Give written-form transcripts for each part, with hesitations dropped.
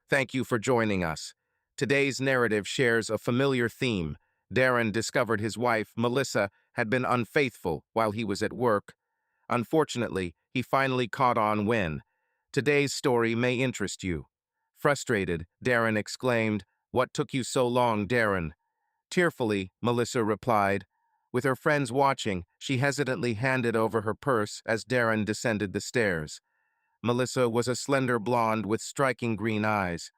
Thank you for joining us. Today's narrative shares a familiar theme. Darren discovered his wife, Melissa, had been unfaithful while he was at work. Unfortunately, he finally caught on when. Today's story may interest you. Frustrated, Darren exclaimed, "What took you so long, Darren?" Tearfully, Melissa replied. With her friends watching, she hesitantly handed over her purse as Darren descended the stairs. Melissa was a slender blonde with striking green eyes.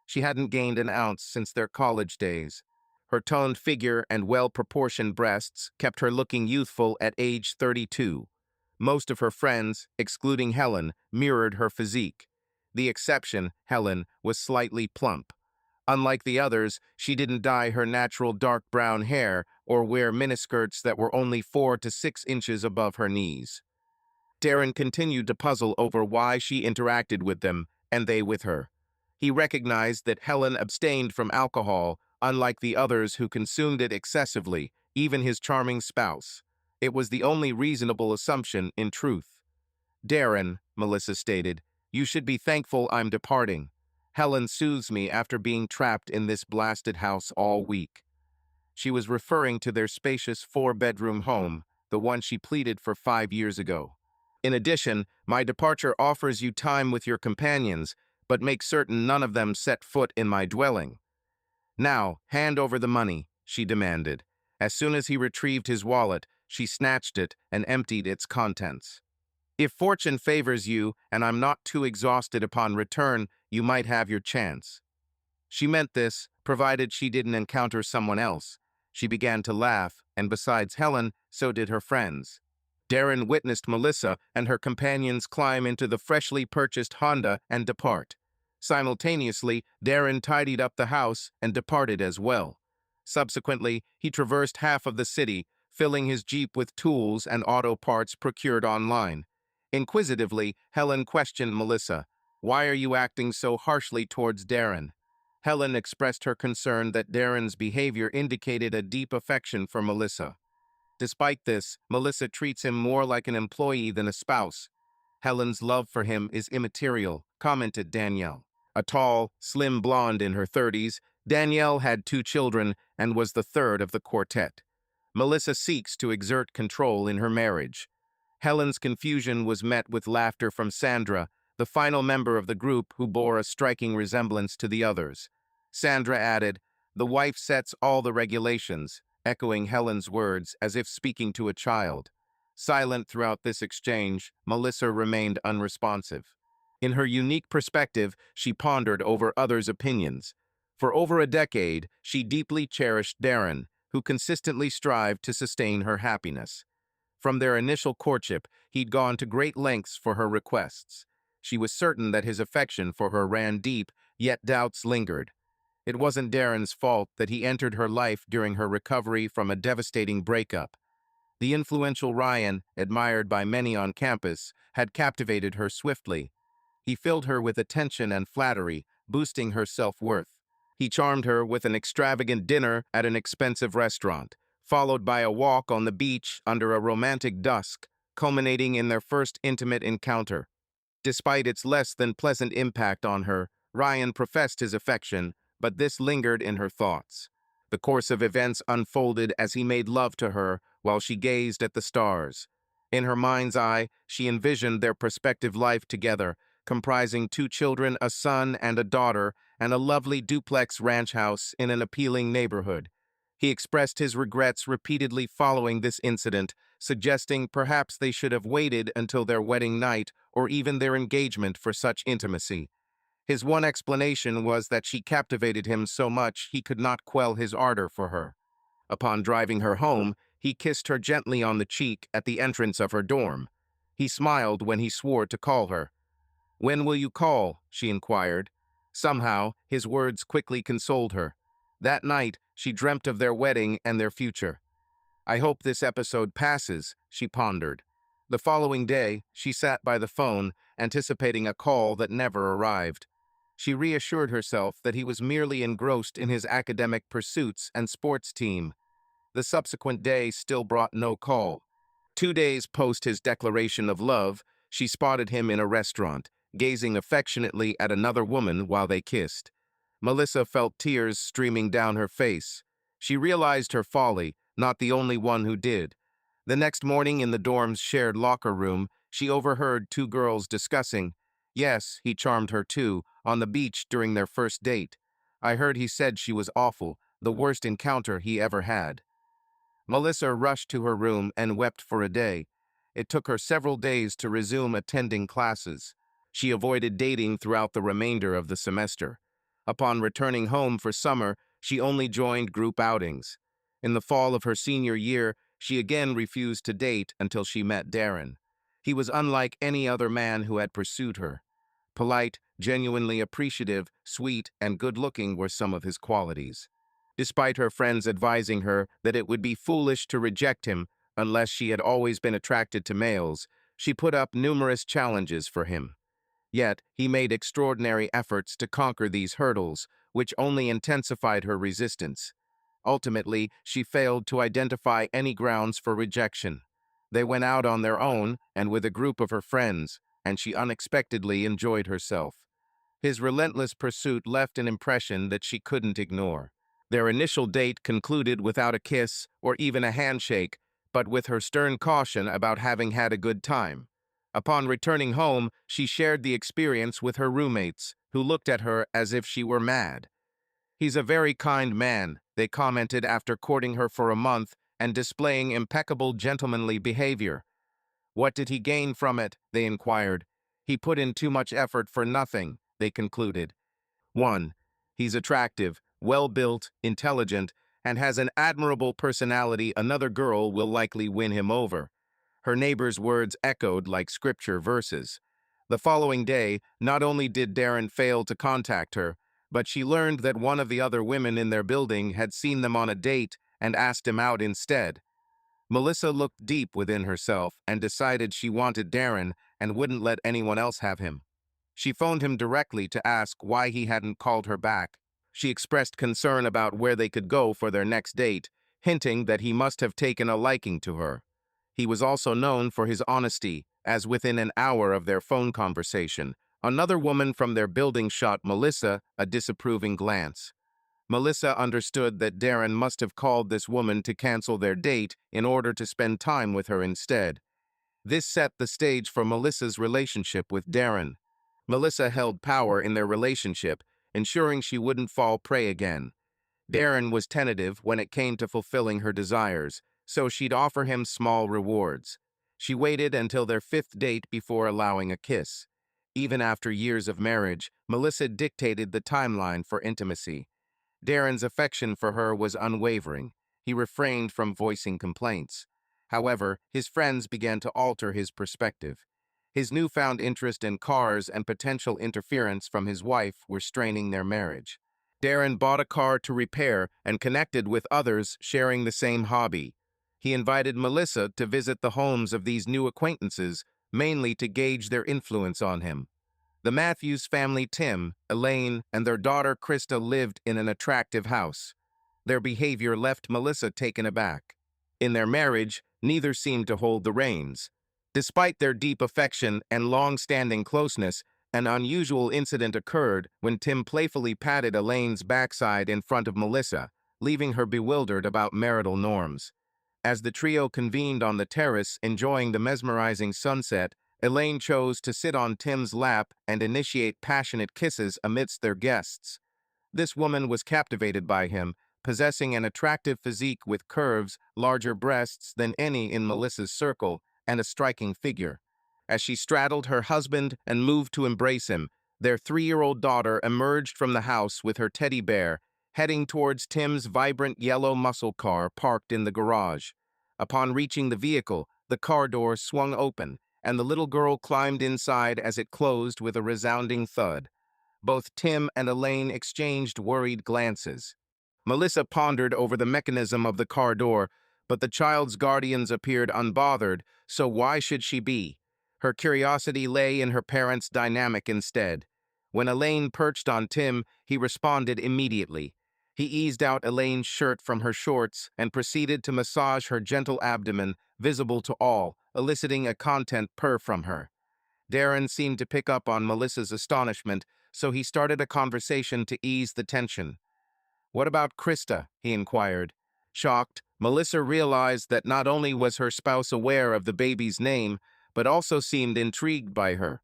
She hadn't gained an ounce since their college days. Her toned figure and well-proportioned breasts kept her looking youthful at age 32. Most of her friends, excluding Helen, mirrored her physique. The exception, Helen, was slightly plump. Unlike the others, she didn't dye her natural dark brown hair or wear miniskirts that were only 4 to 6 inches above her knees. Darren continued to puzzle over why she interacted with them, and they with her. He recognized that Helen abstained from alcohol, unlike the others who consumed it excessively, even his charming spouse. It was the only reasonable assumption, in truth. "Darren," Melissa stated, "you should be thankful I'm departing. Helen soothes me after being trapped in this blasted house all week." She was referring to their spacious 4-bedroom home, the one she pleaded for 5 years ago. "In addition, my departure offers you time with your companions, but make certain none of them set foot in my dwelling." "Now, hand over the money," she demanded. As soon as he retrieved his wallet, she snatched it and emptied its contents. "If fortune favors you and I'm not too exhausted upon return, you might have your chance." She meant this, provided she didn't encounter someone else. She began to laugh, and besides Helen, so did her friends. Darren witnessed Melissa and her companions climb into the freshly purchased Honda and depart. Simultaneously, Darren tidied up the house and departed as well. Subsequently, he traversed half of the city, filling his Jeep with tools and auto parts procured online. Inquisitively, Helen questioned Melissa, "Why are you acting so harshly towards Darren?" Helen expressed her concern that Darren's behavior indicated a deep affection for Melissa. Despite this, Melissa treats him more like an employee than a spouse. "Helen's love for him is immaterial," commented Danielle. A tall, slim blonde in her 30s, Danielle had 2 children and was the third of the quartet. Melissa seeks to exert control in her marriage. Helen's confusion was met with laughter from Sandra, the final member of the group who bore a striking resemblance to the others. Sandra added, "The wife sets all the regulations," echoing Helen's words as if speaking to a child. Silent throughout this exchange, Melissa remained unresponsive. In her unique perspective, she pondered over others' opinions. For over a decade, she deeply cherished Darren, who consistently strived to sustain her happiness. From their initial courtship, he'd gone to great lengths for her requests. She was certain that his affection for her ran deep, yet doubts lingered. It wasn't Darren's fault that he entered her life during her recovery from a devastating breakup. The influential Ryan, admired by many on campus, had captivated her swiftly. He filled her with attention and flattery, boosting her self-worth. He charmed her with an extravagant dinner at an expensive restaurant, followed by a walk on the beach under a romantic dusk, culminating in their first intimate encounter. Despite its less than pleasant impact on her, Ryan professed his affection, but this lingered in her thoughts. The course of events unfolded as he made love to her while she gazed at the stars. In her mind's eye, she envisioned their prospective life together, comprising 2 children, a son and a daughter, and a lovely duplex ranch house in an appealing neighborhood. He expressed his regrets repeatedly following this incident, suggesting perhaps they should have waited until their wedding night or even their engagement for such intimacy. His one explanation was that she captivated him so much he could not quell his ardor for her. Upon driving her home, he kissed her gently on the cheek at the entrance of her dorm. He smiled when he swore to call her. "When will you call?" she inquired. Somehow, his words quickly consoled her. That night, she dreamt of their wedding and their future. "I hope this episode passes," she pondered. The following day, she sat by the phone, anticipating a call that never arrived. She reassured herself that he was merely engrossed in his academic pursuits and sports team. The subsequent day still brought no call. 2 days post his declaration of love, she spotted him in a restaurant, gazing affectionately at another woman while they kissed. Melissa felt tears streaming down her face. She realized her folly, not the only one who did. The next morning in the dorm's shared locker room, she overheard two girls discussing, "Yes, he charmed her too, on the beach during their first date. I heard he said she was awful, the worst encounter he ever had." Melissa rushed to her room and wept for a day. It took her several days to resume attending classes. She avoided dating throughout the remainder of the semester. Upon returning home for summer, she only joined group outings. In the fall of her senior year, she again refused to date until she met Darren. He was unlike any other man who had pursued her. Polite, genuinely appreciative, sweet, and good-looking were some of his qualities. Despite her friends advising her that it would be foolish to reject him unless she had always been attracted to males, she put up numerous challenges for him. Yet, he made extraordinary efforts to conquer these hurdles, which only intensified her resistance. Ultimately, she failed to identify any grounds for rejection. They went out on their own and with a group of her friends, and she unexpectedly enjoyed herself. His relentless pursuit left an impression that she couldn't ignore. Their initial date concluded without a kiss or even a handshake, but with her stern caution about having had a good time. Upon returning home, she shared the experience with her roommates, who looked at her as if she were mad. "He's a very kind man," they commented after courting her for a month and displaying impeccable gentlemanly behavior. "What did he gain from it?" they inquired. "He put in too much effort for nothing," they concluded. 1. He's attractive, well-built, intelligent, and has an admirable personality. Another girl will likely win him over. Her neighbor's words echoed like scripture verses. The following day, not only did Darren fail to contact her, but she learned that one of the other women in their building had seen them on a date and asked him out instead. Melissa looked deep within herself and decided she wanted Darren and wouldn't let anyone else have him. She phoned him directly to ask why he hadn't called her back. She expressed concern about where they could go for their next date, hinting that he must have taken a liking to her. He was also known for his honesty, as within an hour of their phone conversation, another woman from their building shot Melissa a disapproving glance. Melissa understood that Darren must have called this woman to cancel their date in order to spend time with her instead. This set the stage for Melissa's relationship with Darren. Melissa held power in their relationship, ensuring she wouldn't fall prey again. Darren was tentative when it came to fulfilling her desires, so she'd offer him small rewards. She waited until their fifth date before allowing a kiss. Even after years of marriage, Melissa dictated the timeline for intimacy. Darren's affection for her was unwavering. He refrained from voicing complaints. However, his friends began to alter his perspective. His newfound interest in cars and potential interference from his wife were straining their marriage. Darren bought a car to repair and connected with others sharing the same hobby. He invited Melissa to visit the homes of these new acquaintances, mainly to gauge their influence on him. The Matthews family, Tim, Elaine, and their daughter Krista lived in an attractive house. Their behavior left Melissa taken aback. In their marriage, neither seemed to hold the reins. Despite their deep affection and long-standing closeness, an unusual incident occurred when Tim playfully patted Elaine's backside in front of Melissa, leaving her bewildered about marital norms. As the trio convened on the terrace enjoying the mesmerizing sunset, Elaine chose to sit on Tim's lap and initiate passionate kisses amidst their guests. This woman was captivated by him, possessing an attractive physique with curves, larger breasts than any in Melissa's circle, and a striking figure. As she straddled her husband and moved to embrace him, their 3-year-old daughter emerged from the house with her teddy bear, heading towards Tim's vibrant yellow muscle car parked in the garage. Upon reaching the vehicle, the car door swung open, and the little girl climbed inside as it closed with a resounding thud. Both Tim and Elaine exchanged worried glances. Melissa pondered over the mechanism of the car door, but the child's guardians appeared unbothered, so why should she be? Her curiosity lay in her parents' dynamic instead. When Elaine perched on Tim, he responded immediately. He eased out Elaine's shirt from her shorts and proceeded to massage her gentle abdomen, visible to all, eliciting a content purr from her. Darren seemed to pick up on Melissa's astonishment, so he started a conversation to ease the tension. "What about Krista?" he inquired. Shocked, Melissa realized that not only was her spouse aware of the baby's name, but also seemed intrigued by her.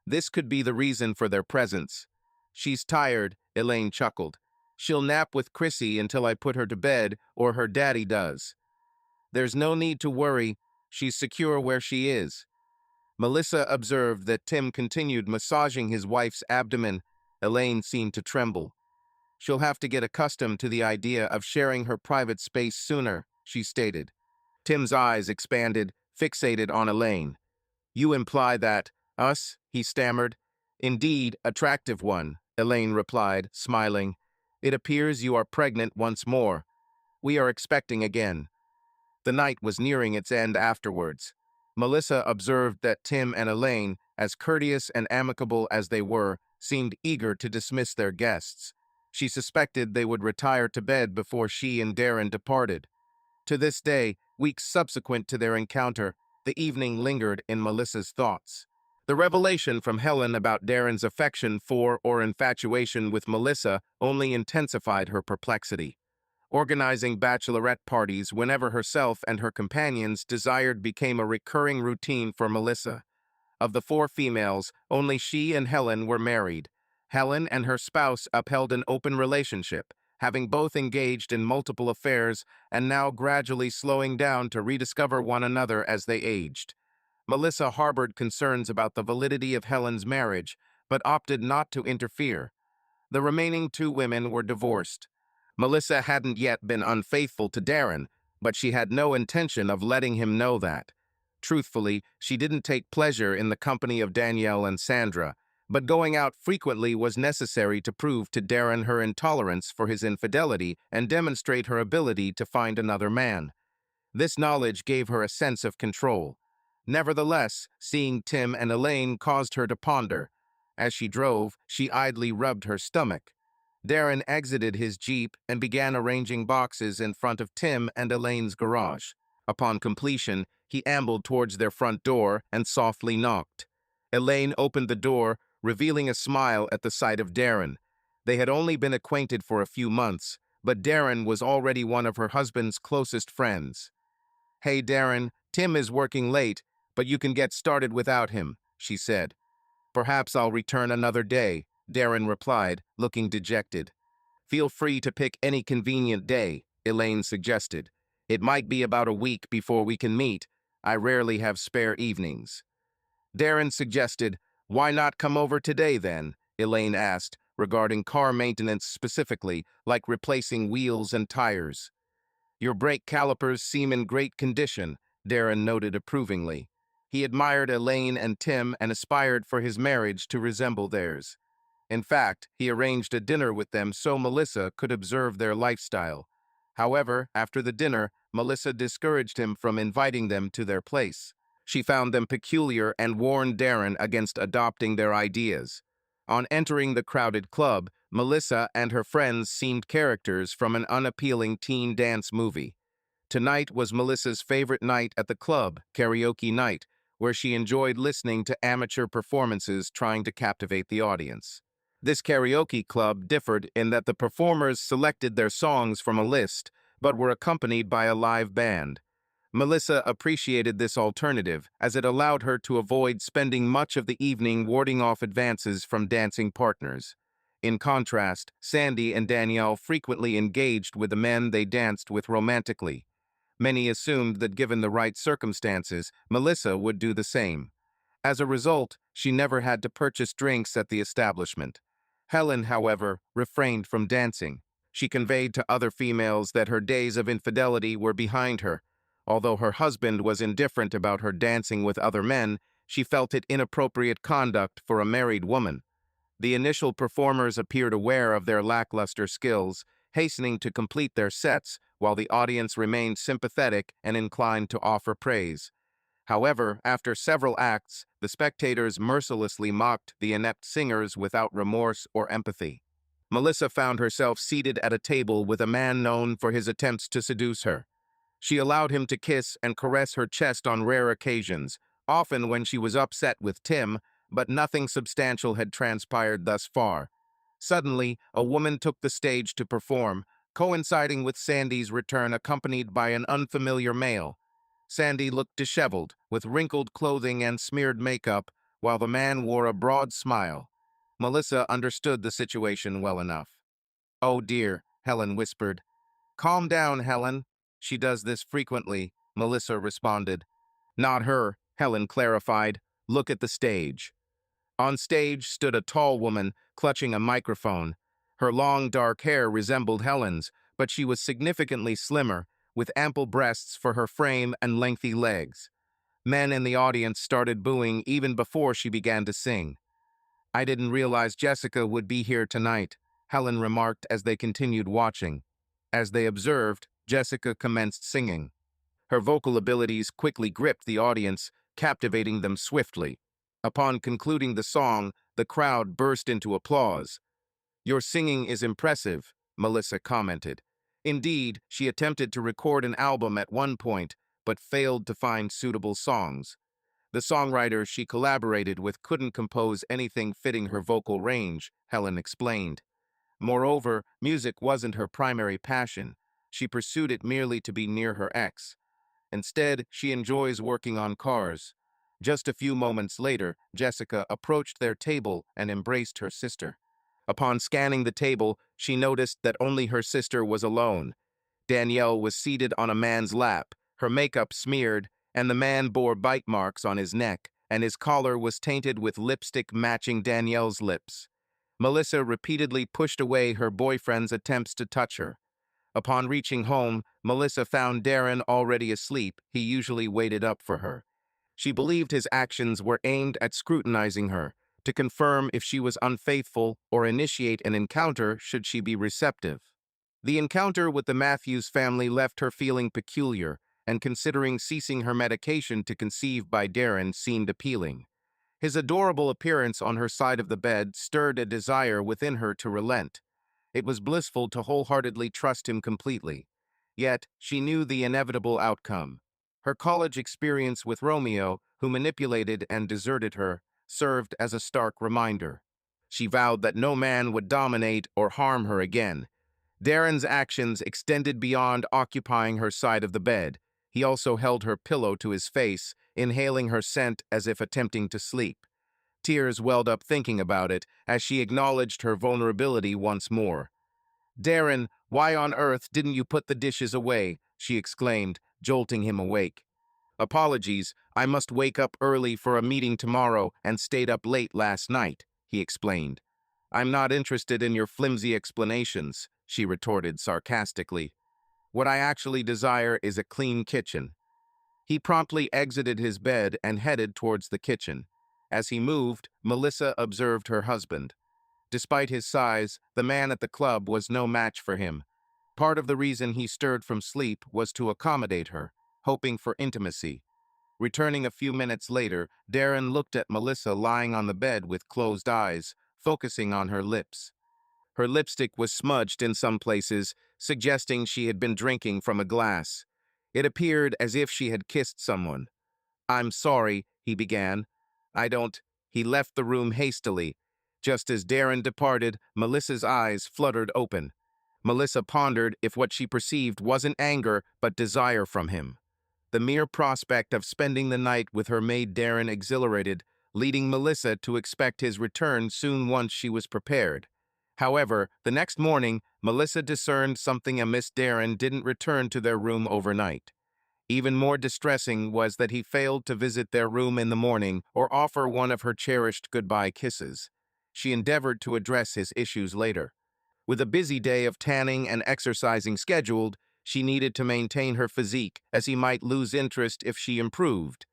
This could be the reason for their presence. "She's tired," Elaine chuckled. "She'll nap with Chrissy until I put her to bed, or her daddy does. There's no need to worry. She's secure where she is." Melissa observed that Tim continued massaging his wife's abdomen. Elaine seemed to tremble. "She'll have to get accustomed to the idea of sharing her private space sooner," she stated. Tim's eyes expanded, fixated on Elaine. "You imply that, us?" he stammered. "Indeed, attractive one," Elaine replied, smiling. "It appears you are pregnant once more. We are expecting again." The night was nearing its end afterwards. Melissa observed that Tim and Elaine, as courteous and amicable as they were, seemed eager to dismiss their guests. She suspected they would retire to bed before she and Darren departed. To this day, weeks subsequent to their encounter, the evening lingered in Melissa's thoughts. The revelation from Helen about Darren's affection for or infatuation with Melissa only intensified her perplexity. Organizing bachelorette parties whenever herself and her companions desired became a recurring routine for Melissa. Of the four females, only she and Helen were married. Helen and her spouse upheld an open relationship, having both engaged in multiple affairs and now gradually slowing down to rediscover one another as they aged. Melissa harbored concerns about the validity of Helen's marriage, but opted not to interfere. The remaining two women were divorced. Melissa hadn't yet been unfaithful to Darren, but she had no intention of letting him know that. Truthfully, she didn't take pleasure in the company of Danielle and Sandra, but going out frequently was necessary to prove to Darren her intolerance for his infidelity and demonstrate her ability to find another man. This knowledge gave her a sense of control. Nevertheless, seeing Tim and Elaine caused her to ponder. As she drove, she idly rubbed her stomach. Darren exited his Jeep and began arranging boxes in front of Tim and Elaine's garage. Upon completion, he ambled towards their front door and softly knocked. Elaine opened the door, revealing a smile at the sight of Darren. They had only been acquainted for a few months, but Darren was already one of her husband's closest friends. "Hey, Darren, Tim is working late, but you can get started without him," she said. "Perhaps I'll return another day," Darren replied, looking dejected. "Feel free to pick any convenient day," Elaine suggested. "It might be about a week before we can meet. I rarely have spare evenings." Darren suggested, "Why not come over today then?" Elaine asked, regarding car maintenance specifically, like replacing wheels and tires. "Your brake calipers seem in great condition," Darren noted approvingly. He admired Elaine and Tim and aspired for his marriage to resemble theirs. In fact, he arranged a dinner with them so Melissa could observe their lifestyle. However, after the dinner, Melissa discouraged him from inviting them to their place. She found them peculiar and warned Darren against adopting their ideas. On entering the crowded club, Melissa and her friends seemed characters from an unappealing teen dance movie. Tonight was Melissa's favorite night at the club, karaoke night, where she enjoyed listening to amateur performances trying to captivate the audience. This karaoke club differed in that the performers selected their songs from a list, but were accompanied by a live band. Melissa appreciated this alternative, as it allowed her to avoid spending much of the evening warding off advances from dancing partners. In contrast, Sandy and Danielle frequently engaged with the men they danced with romantically. Many assumed that given the right circumstances, Melissa would do the same. As a result, she never had to purchase drinks at the establishment. Helen, however, refrained from dancing. She conveyed to other females that her days of infidelity were behind her. Although her husband was indifferent about her dancing with other men, she felt it inappropriate conduct for a married woman. The initial performers appeared aware of their lackluster skills, hastening to complete their sets, while the audience remained sympathetic and inclined to offer praise. However, after several acts, the spectators mercilessly mocked the inept singers without remorse or empathy. Melissa found herself seated at a table with a man known for his attempts to seduce her. She allowed him to kiss and caress her chest on rare occasions, often when she was upset with Tim, but nothing substantial had transpired thus far. Suddenly, a woman took the stage to perform, coinciding with Sandy's return accompanied by an unfamiliar male. Sandy looked disheveled, with wrinkled clothing and smeared makeup, while the man wore a broad smile. Melissa understood the situation well enough. "Oh dear," Helen whispered. "Calm down, Helen." "She does this frequently," Melissa responded. "Not her," Helen clarified. "Look at the stage." On stage stood a tall woman, clutching a microphone. Her long, dark hair resembled Helen's, but she was significantly slimmer, with ample breasts for her frame and lengthy legs. Men in the audience started booing even before she began to sing. "I didn't realize Jessica would be here tonight," Helen remarked as they continued watching. As they observed, Jessica commenced singing. Her vocal abilities quickly gripped the audience, captivating them swiftly. Upon concluding the song, the crowd burst into applause. "Your singing is impressive," Melissa commented. Indeed, she attempted to record an album at one point, but failed to find suitable songs. The songwriter she collaborated with couldn't compose anything fitting her vocal range, Helen explained. Moreover, music wasn't her primary passion. She pursued it merely to be near her ex. Instead, she enjoys working on cars. Just a few moments later, Jessica approached their table and embraced her sister. Upon scanning the table, she noticed that only her sister was alone. Danielle was seated on a man's lap, her makeup smeared, and the man bore bite marks on his neck, and his collar was tainted with lipstick matching Danielle's lips. Melissa repeatedly pushed away her boyfriend's attempts to touch her. Upon reaching home, Melissa found Darren already asleep. He usually waited up for her. She believed his actions were aimed at scrutinizing her, to confirm if she was unfaithful or initiate an encounter should she be receptive. The encounter with the Matthews family left her feeling peculiar, and considering ceasing her medication to conceive by Darren seemed appealing. His adorable appearance on her side of the bed stirred a desire within her to relent. It was blissful to wholeheartedly trust him completely. Yet, she knew the inevitable outcome. Her college experience with Romeo, who manipulated and deserted her, served as a stark reminder. She vowed that no man would dominate or harm her again. Darren's actions extended beyond occupying her side of the bed. He also held her pillow to his face, inhaling her scent as if attempting to sleep. Tears welled up thinking about it as she acknowledged her vulnerability once more. "Darren, why on earth didn't you put the dishes away?" she exclaimed, jolting him awake. "Apologies, I must wake up early for a meeting tomorrow and stayed up late last night," he explained. "I'm not interested in your flimsy explanations," she retorted sarcastically. "What I actually desire is a clean kitchen." He promptly exited his bed and headed towards the kitchen. As he moved, Melissa observed her husband. Despite his size, the man at the club was no match for him. Part of the reason he stirred from sleep was to accommodate her, hoping for intimacy. Returning a few minutes later, Darren looked at Melissa lying on the bed with closed eyes, focusing on her lips. Her lipstick was smudged in some places, suggesting she had been drinking from a glass. It appeared as if she had kissed someone. "I'm sorry," he began. "I don't—" He left the room hastily. Just as Darren departed, Melissa's eyes fluttered open. Melissa pondered if what she perceived wasn't anger, but desire from him. The mere prospect of spending the night with her made Darren exhilarated, leading Melissa to expect his return soon once she was prepared. However, the next morning, Melissa discerned something amiss. Darren didn't return to their room overnight. Even more distressing was that he failed to visit their room in the morning or offer one of her cherished goodbye kisses. She endeavored to address his issues later. With a busy day of tanning and exercising scheduled, she needed to maintain her physique, as he might lose interest if she improved.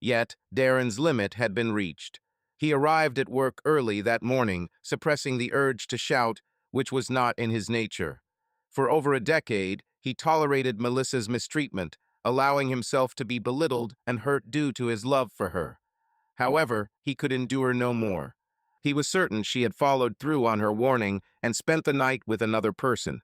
Yet, Darren's limit had been reached. He arrived at work early that morning, suppressing the urge to shout, which was not in his nature. For over a decade, he tolerated Melissa's mistreatment, allowing himself to be belittled and hurt due to his love for her. However, he could endure no more. He was certain she had followed through on her warning and spent the night with another person.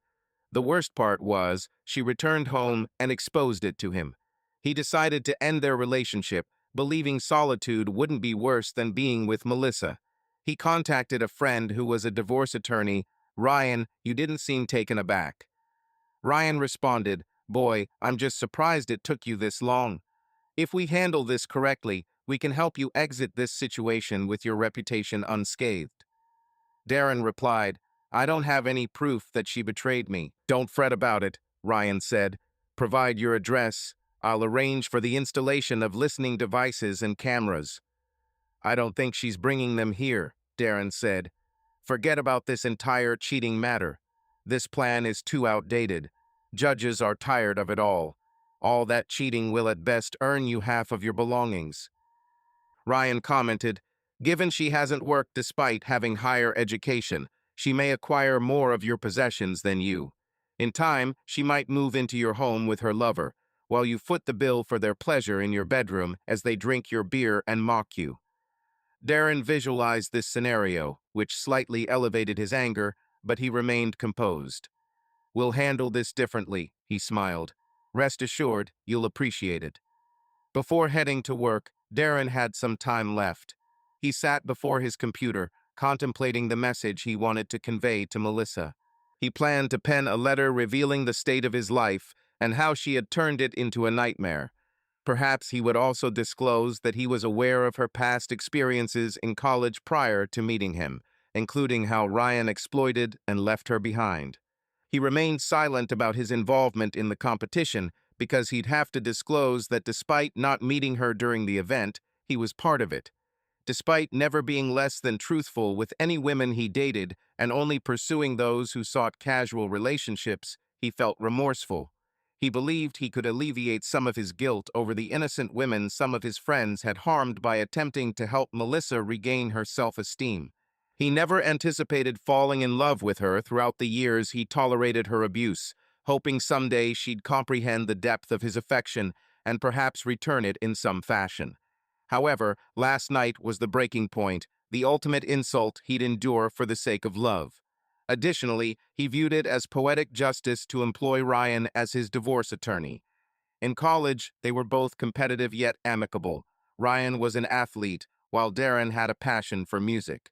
The worst part was, she returned home and exposed it to him. He decided to end their relationship, believing solitude wouldn't be worse than being with Melissa. He contacted a friend who was a divorce attorney. "Ryan, you didn't seem taken aback." Ryan responded, "Boy, I'm just surprised it took you this long. If we handle this correctly, we can help you exit this situation with your reputation unscathed." Darren replied, "I don't have any proof that she betrayed me." "Don't fret about it," Ryan said. "Provide your address. I'll arrange for the installation of listening devices and cameras." "I don't think she's bringing them here," Darren said. "Forget about this entire cheating matter. This plan is too outdated. Judges are tired of it all. All that cheating will at best earn you half of your belongings." Ryan commented, "Given she hasn't worked despite having higher education, she may acquire more of your possessions than you. In time, she might move into your home with her lover, while you foot the bill for their pleasure in your bedroom as they drink your beer and mock you." Darren visualized this scenario, which slightly elevated his anger, but he remained composed. "We'll handle this differently," he smiled. "Rest assured, you'll appreciate it." Before heading to work, Darren had some time left. He sat before his computer, contemplating the message he wanted to convey to Melissa. He planned to pen a letter revealing the state of his life and how she had turned it into a nightmare. Perhaps he would also disclose that he was aware of her past experiences in college prior to meeting him, including how Ryan exploited and left her behind. He remained silent about his involvement in the competition because he'd have to disclose that despite not meeting her during the event, he was part of it. Despite never being less than truthful with any women he dated and only pursuing those who sought casual relationships, he felt remorseful. He believed he could alleviate some of his guilt over the innocent women some of his friends had harmed by attempting to help Melissa regain her self-esteem. He never anticipated falling in love with her throughout the years he tolerated her abuse, hoping someday she'd comprehend the depth of his affection and perhaps return it in some fashion. However, last night was the breaking point, the ultimate insult he'd endure for the sake of love. Additionally, he viewed it as poetic justice to employ Ryan as his divorce attorney. In college, they were both competitive yet amicable. Ryan was an athlete, while Darren had a passion for music.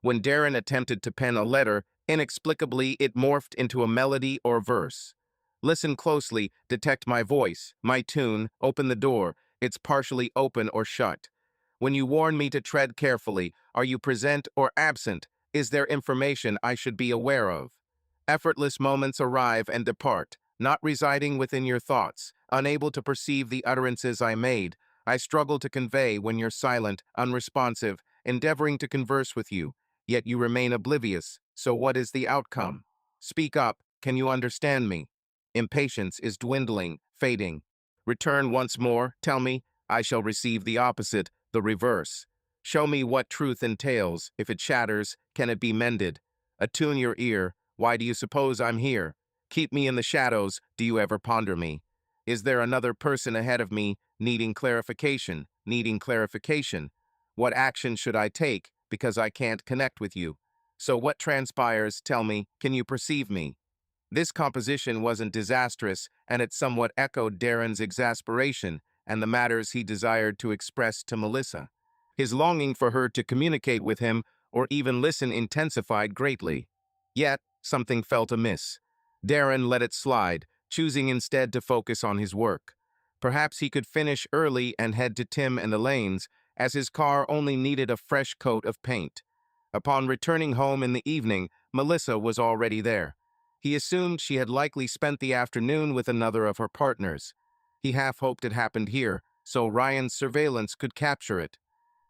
When Darren attempted to pen a letter, inexplicably it morphed into a melody or verse. "Listen closely, detect my voice, my tune, open the door. It's partially open or shut. When you warn me to tread carefully, are you present or absent? Is there information I should be aware of? Effortless moments arrive and depart, not residing within your thoughts, unable to perceive the utterances I made. I struggle to convey when you're silent, unresponsive, endeavoring to converse with you. Yet you remain oblivious, so what is the outcome? Speak up, can you understand me? Impatience is dwindling, fading. Return once more, tell me, I shall receive the opposite, the reverse. Show me what truth entails, if it shatters, can it be mended? Attune your ear, why do you suppose I'm here? Keep me in the shadows, do you ever ponder me? Is there another person ahead of me, needing clarification, needing clarification? What action should I take, because I can't connect with you? So what transpires, tell me, can you perceive me?" This composition wasn't disastrous, and it somewhat echoed Darren's exasperation and the matters he desired to express to Melissa. His longing for her to communicate with him or even listen intensified greatly. Yet, something felt amiss. Darren let it slide, choosing instead to focus on his work. Perhaps he could finish early and head to Tim and Elaine's, as his car only needed a fresh coat of paint. Upon returning home in the evening, Melissa was already there. He assumed she had likely spent the afternoon with another of her partners. He half hoped it happened here, so Ryan's surveillance could capture it.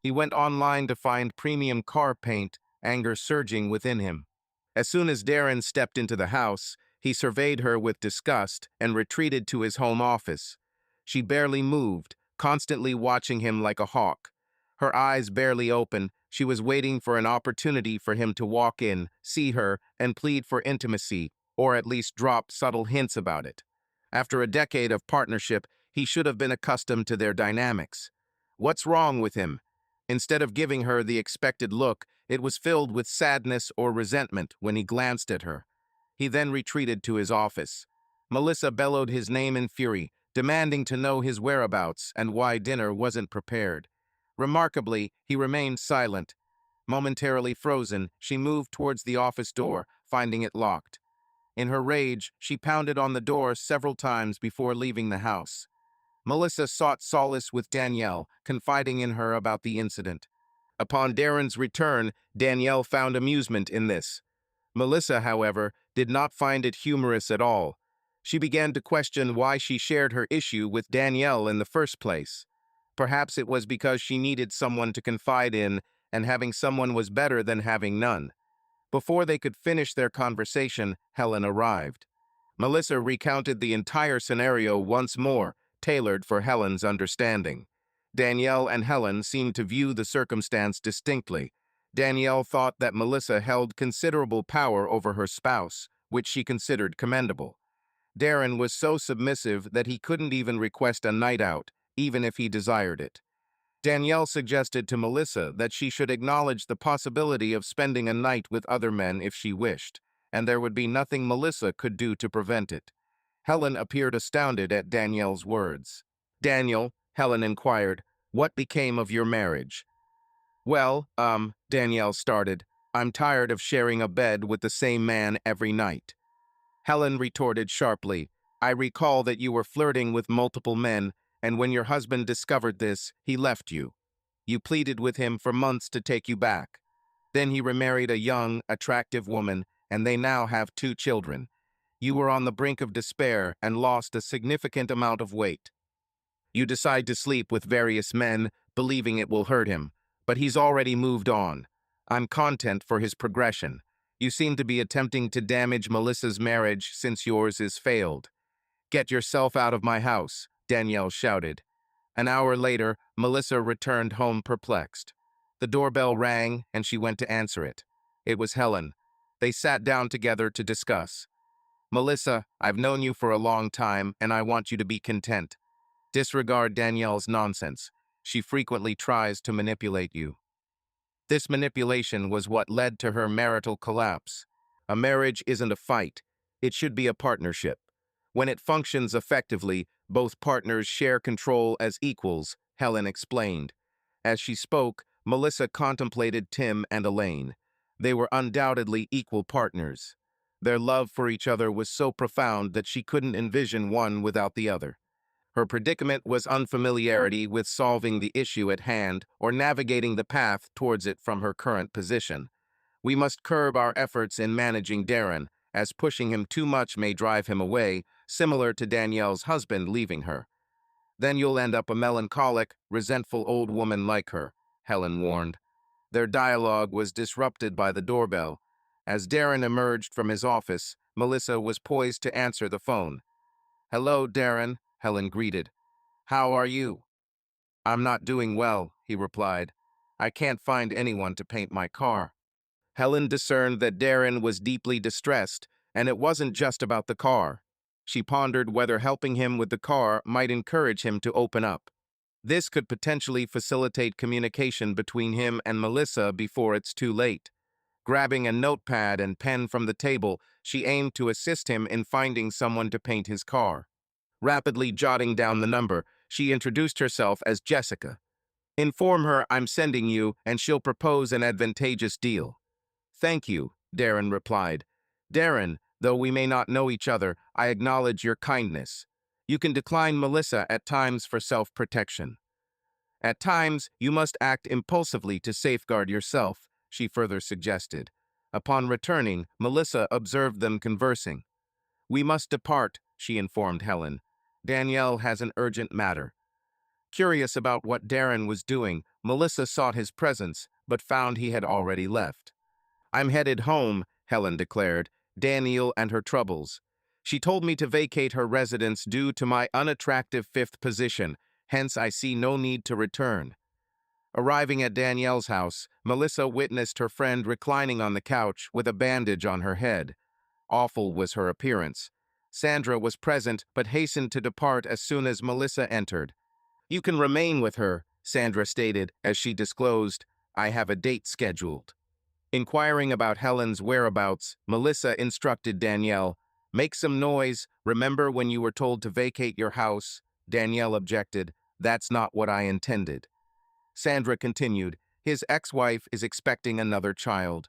He went online to find premium car paint, anger surging within him. As soon as Darren stepped into the house, he surveyed her with disgust and retreated to his home office. She barely moved, constantly watching him like a hawk. Her eyes barely open, she was waiting for an opportunity for him to walk in, see her, and plead for intimacy, or at least drop subtle hints about it. After a decade of partnership, he should have been accustomed to their dynamics. What's wrong with him? Instead of giving her the expected look, it was filled with sadness or resentment when he glanced at her. He then retreated to his office. Melissa bellowed his name in fury, demanding to know his whereabouts and why dinner wasn't prepared. Remarkably, he remained silent. Momentarily frozen, she moved towards the office door, finding it locked. In her rage, she pounded on the door several times before leaving the house. Melissa sought solace with Danielle, confiding in her about the incident. Upon Darren's return, Danielle found amusement in this. Melissa, however, did not find it humorous at all. She began to question why she shared her issue with Danielle in the first place. Perhaps it was because she needed someone to confide in, and having someone was better than having none. Before they could finish their conversation, Helen arrived. Melissa recounted the entire scenario once more, tailored for Helen's understanding. Danielle and Helen seemed to view the circumstance distinctly. Danielle thought that Melissa held considerable power over her spouse, which she considered commendable. Darren was so submissive that he couldn't even request a night out, even if he desired it. Danielle suggested to Melissa that she should acknowledge the possibility of spending a night with other men if she wished, and there would be nothing Melissa could do to prevent it. Helen appeared astounded at Danielle's words. "Daniel," Helen inquired, "what became of your marriage?" "Well, Danielle started. "I'm tired of sharing a bed with the same man every night." Helen retorted sharply, "I recall that you were flirting with multiple men, and when your husband discovered this, he left you. You pleaded with him for months to take you back. Then he remarried a young, attractive woman, and they now have 2 children. You were on the brink of despair and lost a significant amount of weight. You decide to sleep with various men, believing it will hurt him, but he's already moved on. I'm content for his progression. You seem to be attempting to damage Melissa's marriage since yours is failed. Get yourself out of my house," Danielle shouted. An hour later, Melissa returned home perplexed. The doorbell rang, and she went to answer it. It was Helen. They sat down together to discuss. "Melissa, I've known you for a long time, and I want you to be content. Disregard Danielle's nonsense. She frequently tries to manipulate you." This manipulation was what led to her marital collapse. A marriage isn't a fight. It should be a partnership. When it functions effectively, both partners share control as equals, Helen explained. As she spoke, Melissa contemplated Tim and Elaine. They were undoubtedly equal partners. Their love for each other was so profound that she couldn't envision one without the other. Her predicament was unfamiliarity with solving the issue at hand or navigating the path towards it from her current position. "We must curb our efforts in managing Darren, as pushing him too much may drive him away, similar to Danielle's husband leaving her. Then you'll end up a melancholic, resentful old woman like her," Helen warned. Their dialogue was disrupted by the doorbell. As Darren emerged from his office, Melissa was poised to answer the phone. "Hello, Darren," Helen greeted. "How are you?" "I'm not doing well," he replied. "I can't find anyone to paint my car." Helen discerned that Darren was deeply distressed, and it wasn't just about the car. She pondered whether helping him with the car might encourage him to open up. This could potentially facilitate communication between him and Melissa before it's too late. Grabbing a notepad and pen from the table, she aimed to assist him in finding someone to paint his car. Rapidly jotting down the number, she introduced herself as Jessica. "Inform her I'm sending you, and she'll propose an advantageous deal." "Thank you," Darren replied. "Darren, though we may not know each other, I acknowledge your kindness. You can decline Melissa at times for self-protection. At times, you must act impulsively to safeguard yourself," she further suggested. Upon returning, Melissa observed them conversing. "We must depart," she informed Helen. "Danielle has an urgent matter." Curious about what Darren was doing, Melissa sought his presence, but found he had already left. "I'm headed home," Helen declared, "Danielle and her troubles. She told me to vacate her residence due to my unattractive fifth position, hence I see no need to return." Arriving at Danielle's house, Melissa witnessed her friend reclining on the couch with a bandage on her head. Awful was her appearance. Sandra was present but hastened to depart as soon as Melissa entered. "You can remain with her," Sandra stated as she disclosed, "I have a date scheduled." Inquiring about Helen's whereabouts, Melissa instructed Danielle, Make some noise. Remember when you were told to vacate your house? Danielle objected. That's not what I intended. Sandra continued. His ex-wife is expecting another child.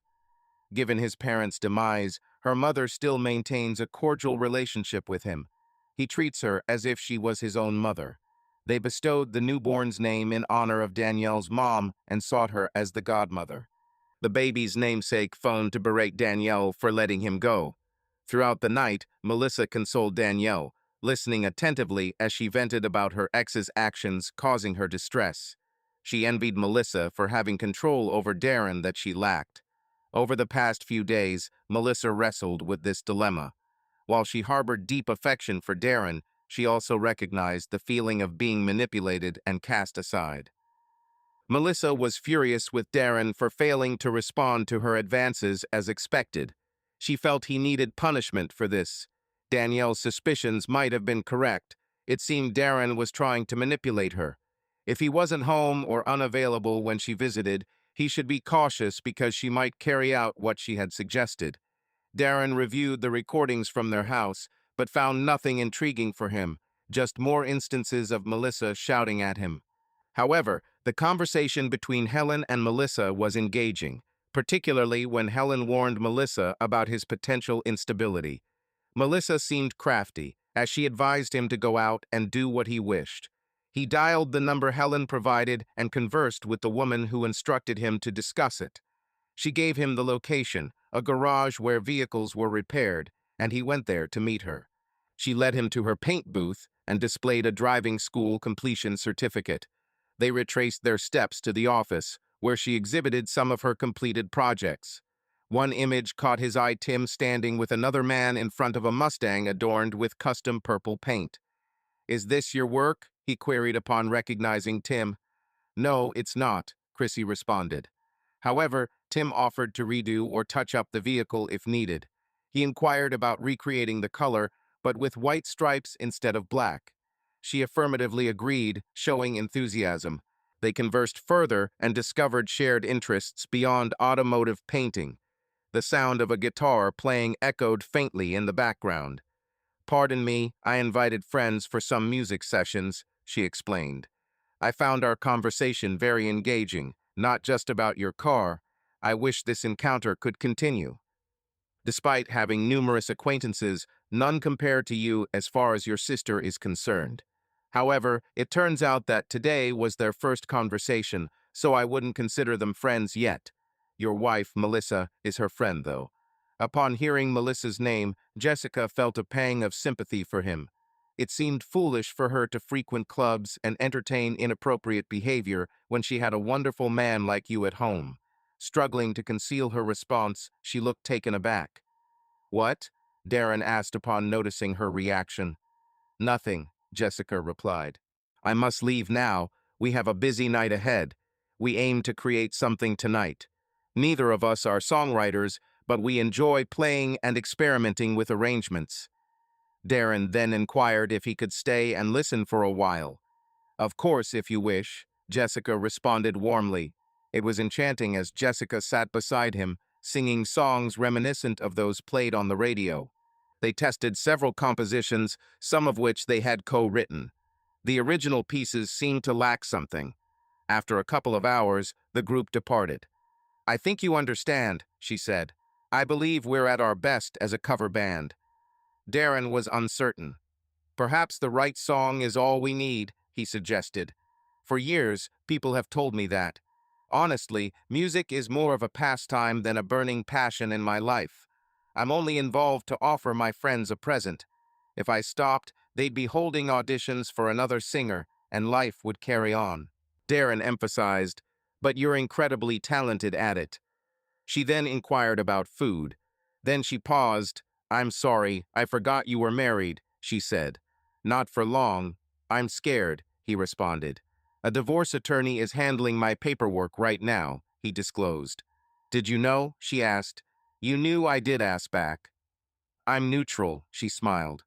Given his parents' demise, her mother still maintains a cordial relationship with him. He treats her as if she was his own mother. They bestowed the newborn's name in honor of Danielle's mom and sought her as the godmother. The baby's namesake phoned to berate Danielle for letting him go. Throughout the night, Melissa consoled Danielle, listening attentively as she vented about her ex's actions causing her distress. She envied Melissa for having control over Darren that she lacked. Over the past few days, Melissa wrestled with this dilemma. While she harbored deep affection for Darren, she also recognized the feeling of being manipulated and cast aside. Melissa was furious with Darren for failing to respond to her advances as expected. She felt he needed punishment for this. Danielle's suspicions might have been correct. It seemed Darren was trying to manipulate her. If he wasn't home or unavailable when she visited, he should be cautious because she might carry out what she had suggested. Darren reviewed the recordings from their house, but found nothing intriguing for him, just more instances of Melissa shouting at him. However, the conversation between Helen and Melissa was engaging, particularly when Helen warned Melissa about his potential instability. Melissa seemed crafty, as she advised him to go out and do what he wished. He dialed the number Helen provided and conversed with the woman who instructed him to discuss it. She gave him the location, a garage where vehicles were repaired, and he went there to meet her. She led him to her paint booth and displayed a driving school completion certificate. They retraced their steps to the office, where she exhibited some of her completed projects. One image caught his eye: Tim standing with another man in front of a Mustang adorned with custom purple paint. "Is this your work?" he queried upon recognizing Tim. "No, it's not," Chrissy responded. However, Tim offered to redo or touch up the vehicle if needed. He inquired about recreating the color, but with white stripes instead of black. She affirmatively agreed, showing enthusiasm. They conversed further and discovered shared interests beyond automotive painting. The sound of a guitar playing echoed faintly in the background. "Pardon me, I invited friends for some music sessions," she explained. "I found our conversation very engaging, not just about your car. I wish this encounter could continue. Despite having numerous acquaintances, none compare to you as far as your sister is concerned. However, it turns out that today was their first conversation, so I wouldn't consider them friends yet. Your wife, Melissa, is her friend, though." Upon hearing Melissa's name, Jessica felt a pang of sympathy for him. It seemed foolish for her to frequent clubs and entertain inappropriate behavior when she had a wonderful man like you at home. Struggling to conceal her response, she looked taken aback. "What?" Darren asked upon noticing her reaction. "Nothing," Jessica replied. "I must leave now. We have a busy night ahead. We aim to create something tonight. Neither of us are songwriters, but we enjoy playing and experimenting with arrangements." Darren then inquired if he could stay and listen for a while. "Of course, if you wish," Jessica responded warmly. It was enchanting as Jessica sat beside him, singing songs reminiscent of those played on the radio. They tested several compositions, some of which they had co-written. The original pieces seemed to lack something. After a couple of hours, the group departed. "I think you understand," she said. "I believe we're at our best as a cover band." Darren was uncertain. "Perhaps the right song is all we need," he suggested. "For years, people have told me that. Honestly, music is more of a pastime than a burning passion in my life. I'm only involved to offer my friends a present. If I stopped, they'd be holding auditions for another singer, and life would carry on." Darren emphasized, "But you're incredibly talented at it." She then inquired about food. Then she paused. "I'm sorry, I forgot you were married," she said. "Not for long. I'm scared," he responded. "A divorce attorney is handling my paperwork right now," he disclosed. "Did you know?" she asked. "You knew I did," ask back. "I'm neutral," she smiled.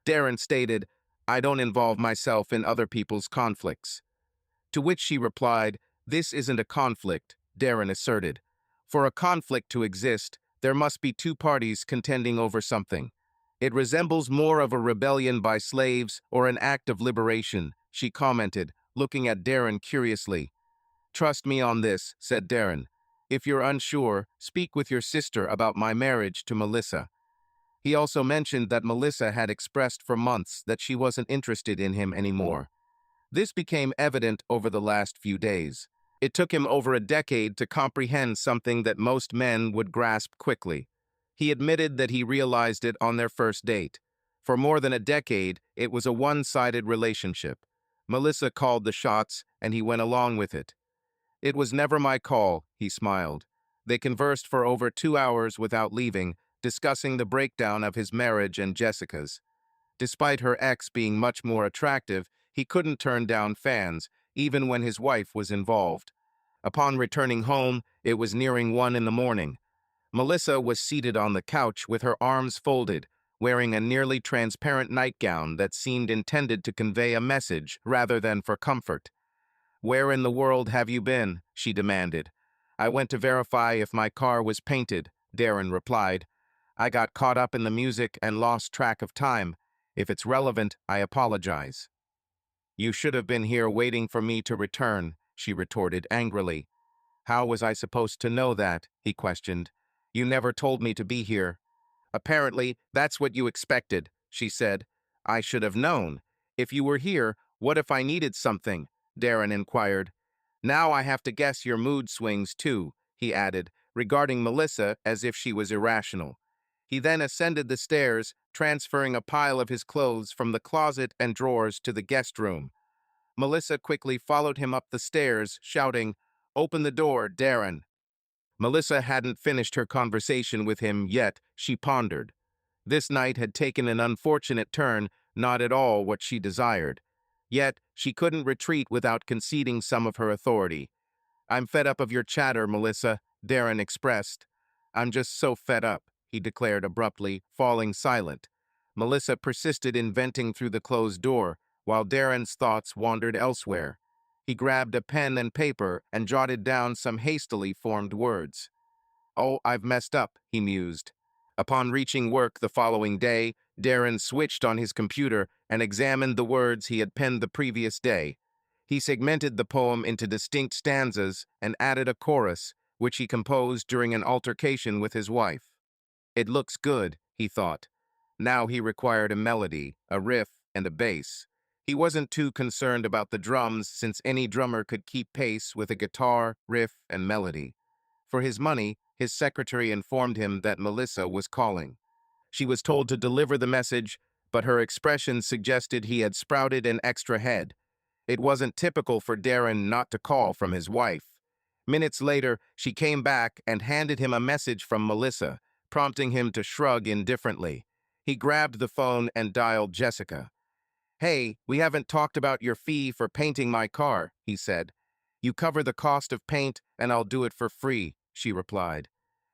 Darren stated, "I don't involve myself in other people's conflicts." To which she replied, "This isn't a conflict," Darren asserted. "For a conflict to exist, there must be two parties contending over something. It resembles more of a rebellion by slaves or an act of liberation, she commented, looking at Darren curiously. Trust me on this, said Darren. If you're unsure, speak with your sister about my marriage to Melissa. He also mentioned that Melissa had expressed for months that she wasn't interested in him anymore. This became evident over the last few days. It took him over a decade to comprehend something that most men would grasp quickly. He admitted that he realized it on their first date. For more than a decade, it was a one-sided relationship. Melissa called the shots, and he went along with it. It was never my call, he smiled. They conversed for over 2 hours without leaving, discussing the breakdown of his marriage and Jessica's. Despite her ex being much more attractive, he couldn't turn down fans, even when his wife was involved. Upon returning home, it was nearing 1 in the morning. Melissa was seated on the couch with her arms folded, wearing a nearly transparent nightgown that seemed intended to convey a message rather than for comfort. "Where in the world have you been?" she demanded. "I went to verify if my car was painted," Darren replied. "I got caught up in the music and lost track of time. If it's relevant, I apologize." "You should have been here waiting for me to return," she retorted angrily. "How was I supposed to know that?" he questioned. "You never told me to be here." "Apparently, that's what you expected," she said. "I should have known. If you were here, what if I needed something?" Darren inquired. "Now I have to guess your mood swings, too," he added, regarding Melissa as if she was irrational. He then ascended the stairs, transferring a pile of his clothes from the closet and drawers to the guest room. Melissa quickly followed him up the stairs, shouting, "Open the door, Darren." Melissa hadn't finished her conversation with him yet. She pondered. This night had taken an unfortunate turn, not at all what she desired. Yet, she couldn't retreat without conceding some of her authority. "I'm fed up of your chatter, Melissa," Darren expressed. "I'm just so fed up," he declared abruptly, falling silent. Melissa persisted in venting through the closed door, while Darren's thoughts wandered elsewhere. He grabbed a pen and paper and jotted down some hastily formed words. "Oh, I've messed up," he mused. Upon reaching work the following day, Darren switched on his computer and examined the words he had penned the previous day. He segmented the poem into distinct stanzas and added a chorus, which he composed during an altercation with his wife. It looks good, he thought. Now he required a melody, a riff, and a bass. He wasn't too concerned about the drums, since any drummer could keep pace with a guitar, riff, and melody. For his money, his secretary informed him that Melissa was calling. She was told to deliver the message, but her expression suggested he had sprouted an extra head. It wasn't typical for Darren not to call from his wife. Minutes later, she came back and handed him a message from Melissa, prompting him to shrug indifferently. He grabbed the phone and dialed Jessica. "Hey, we haven't talked about your fee for painting my car," he said. "You cover the cost of paint, and I'll do it for free," she replied.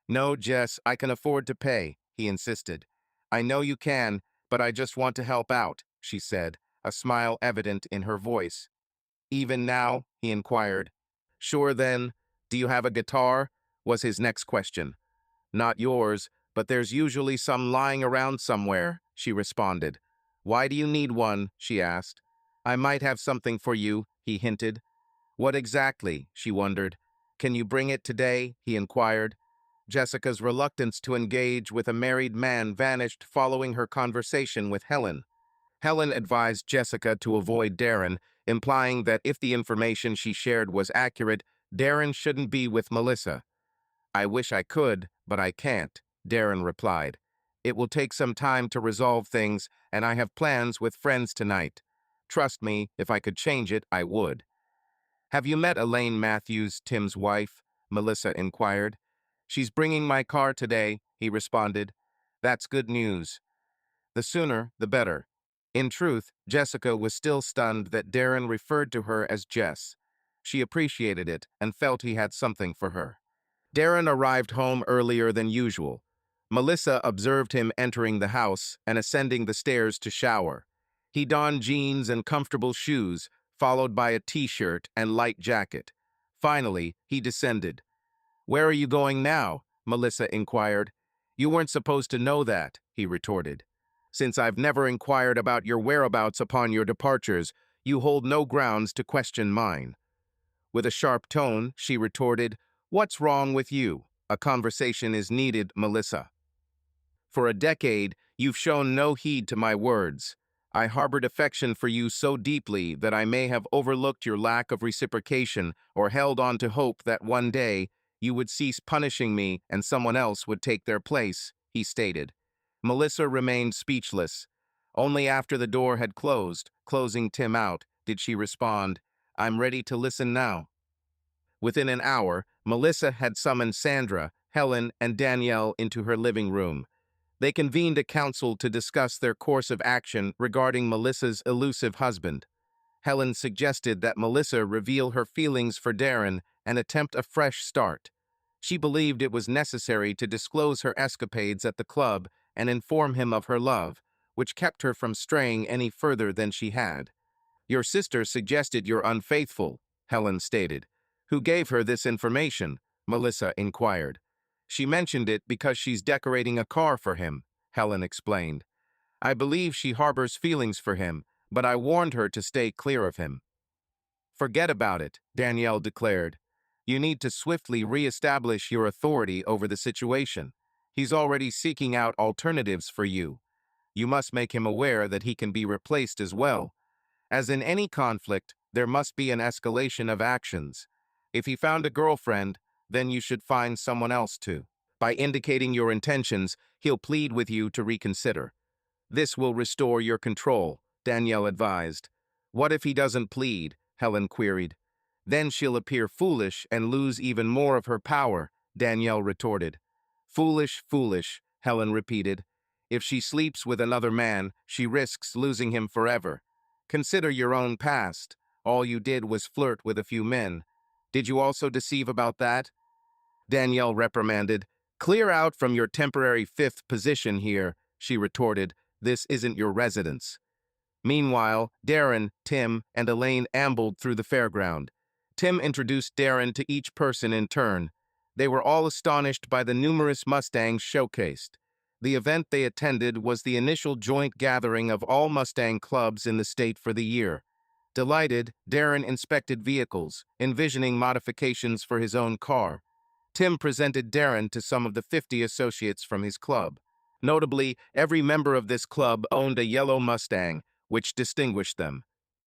"No, Jess, I can afford to pay," he insisted. "I know you can, but I just want to help out," she said, a smile evident in her voice. "Even now?" he inquired. "Sure then. Do you have a guitar?" was his next question. "Not yours, but there's usually some lying around somewhere," she responded. "Why do you need one?" she asked. "I might have something for you," he hinted. "What exactly?" she wondered. "Can you bring it today?" he inquired. Jessica's reluctance to engage with a married man vanished following her conversation with Helen. Helen advised Jessica to avoid Darren, implying that if the information she shared was accurate, Darren shouldn't be with Melissa. "I wish I could, but I can't," Darren replied. "It will take some time to resolve things, and I have plans with friends tonight. Trust me, if I could change it, I would." "Have you met Elaine Matthews, Tim's wife?" Melissa inquired. "She's bringing my car today," he responded. "That's good news. The sooner, the better." In truth, Jessica was still stunned that Darren referred to her as Jess. She appreciated it and felt he had something for her. Darren arrived home earlier than usual. Melissa observed him entering the house and ascending the stairs to shower. He donned jeans and comfortable shoes, followed by a t-shirt and light jacket. Finally, he descended. "Where are you going now?" Melissa inquired. "You weren't supposed to know that," he retorted. Since I've never inquired about your whereabouts upon your departures, you hold no grounds to question mine. With a sharp tone, she retorted, "What's wrong with you? A conversation is needed, Melissa. For a decade, you've shown no heed to my words. I harbored affection for you so deeply that I may have overlooked your lack of reciprocation or held on to hope that one day you would cease punishing me and someone else would take their place," he stated. Melissa remained speechless. Only after the door had closed, closing Tim out, did she respond, "I'm ready to listen now." Within an hour, Melissa had summoned Sandra, Helen, and Danielle into her living room. They convened a council to discuss their course of action regarding Melissa's elusive husband. Helen suggested that Melissa reveal her feelings for Darren and attempt a fresh start. She believed it was necessary to disclose her escapades at the club and inform him of her love, which kept her from straying any further than she had. "Your sister suggested you're unfaithful," Helen stated. "Who gave her this information?" Melissa inquired. "She mentioned it because she's decorating a car for him," Helen explained. "I believe she harbors feelings for him, but I warned her to stay clear of him." "Forget about it," Danielle declared. "You need to swiftly re-establish your authority over the situation. He's already seeking out alternatives for you. You must make him aware that he can be replaced as well. As in any conflict, there must be an escalation of actions. If he found a girlfriend, then you should find someone else too. By indicating your intentions, he'll plead with you to reconsider. This will restore your control," Danielle advised. "What if he doesn't plead?" Helen queried. "Then she'll appear foolish and lose even more of her power," Danielle retorted. "Foolish, foolish," Helen repeated. "If she sleeps with another man, she risks losing him forever. Consider your own past. All you did was flirt with a few men. Did you also deceive about that?" Danielle reprimanded. "Clear out from your temporary fifth position here," she retorted. "This isn't your residence." Meanwhile, Darren, Tim, and Elaine ambled through the fairground. Tim introduced Darren to each person in turn. They were all astonished by the numerous Mustangs showcased. The event they attended was the initial joint gathering of all Mustang clubs in the state for the year. Delighted, Darren inspected vehicles, envisioning modifications for his own car. Tim presented Darren to some of the 50 associates from his club. Notably, every member of this club owned a yellow Mustang, which distinguished them.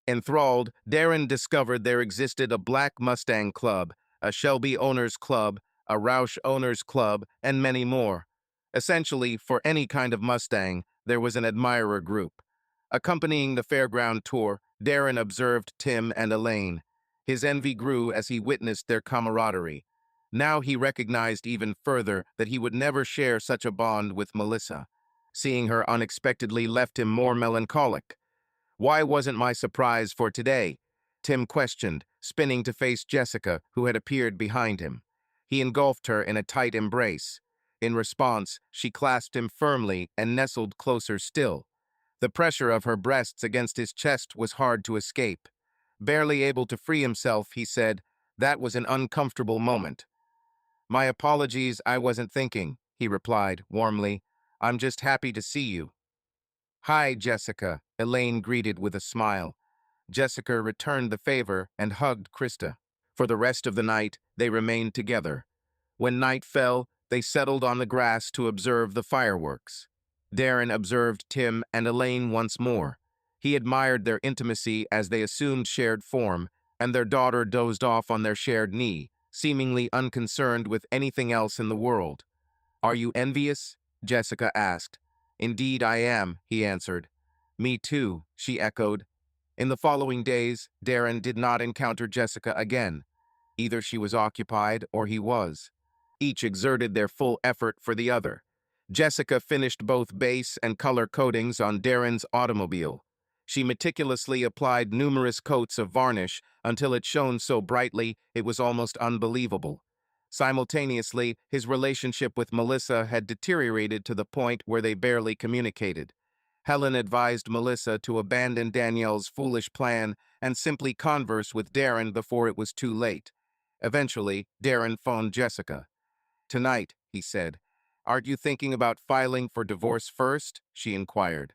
Enthralled, Darren discovered there existed a Black Mustang Club, a Shelby Owners Club, a Roush Owners Club, and many more. Essentially, for any kind of Mustang, there was an admirer group. Accompanying the fairground tour, Darren observed Tim and Elaine. His envy grew as he witnessed their camaraderie. Now he recognized even further that he would never share such a bond with Melissa. Seeing her unexpectedly left him more melancholic. "Why wasn't my surprise for today?" Tim questioned, spinning to face Jessica, who had appeared behind him. He engulfed her in a tight embrace. In response, she clasped him firmly and nestled closer still. The pressure of her breasts against his chest was hard to escape. Barely able to free himself, he said, "That was an uncomfortable moment." "My apologies, I wasn't thinking," he replied warmly. "I'm just happy to see you." "Hi, Jessica," Elaine greeted with a smile. Jessica returned the favor and hugged Krista. For the rest of the night, they remained together. When night fell, they settled on the grass to observe the fireworks. Darren observed Tim and Elaine once more. He admired their intimacy as they assumed shared form, and their daughter dozed off on their shared knee, seemingly unconcerned with anything else in the world. "Are you envious?" Jessica asked. "Indeed I am," he answered. "Me too," she echoed. In the following days, Darren did not encounter Jessica again. Either she was occupied or he was. Each exerted their full effort for the other. Jessica finished both base and color coatings on Darren's automobile. She meticulously applied numerous coats of varnish until it shone so brightly it was almost unbelievable. Simultaneously, his relationship with Melissa had deteriorated to the point where they barely communicated. Helen advised Melissa to abandon Danielle's foolish plan and simply converse with Darren before it was too late. Eventually, Darren phoned Jessica. "Tonight," he said, Aren't you thinking about filing for divorce first? She inquired.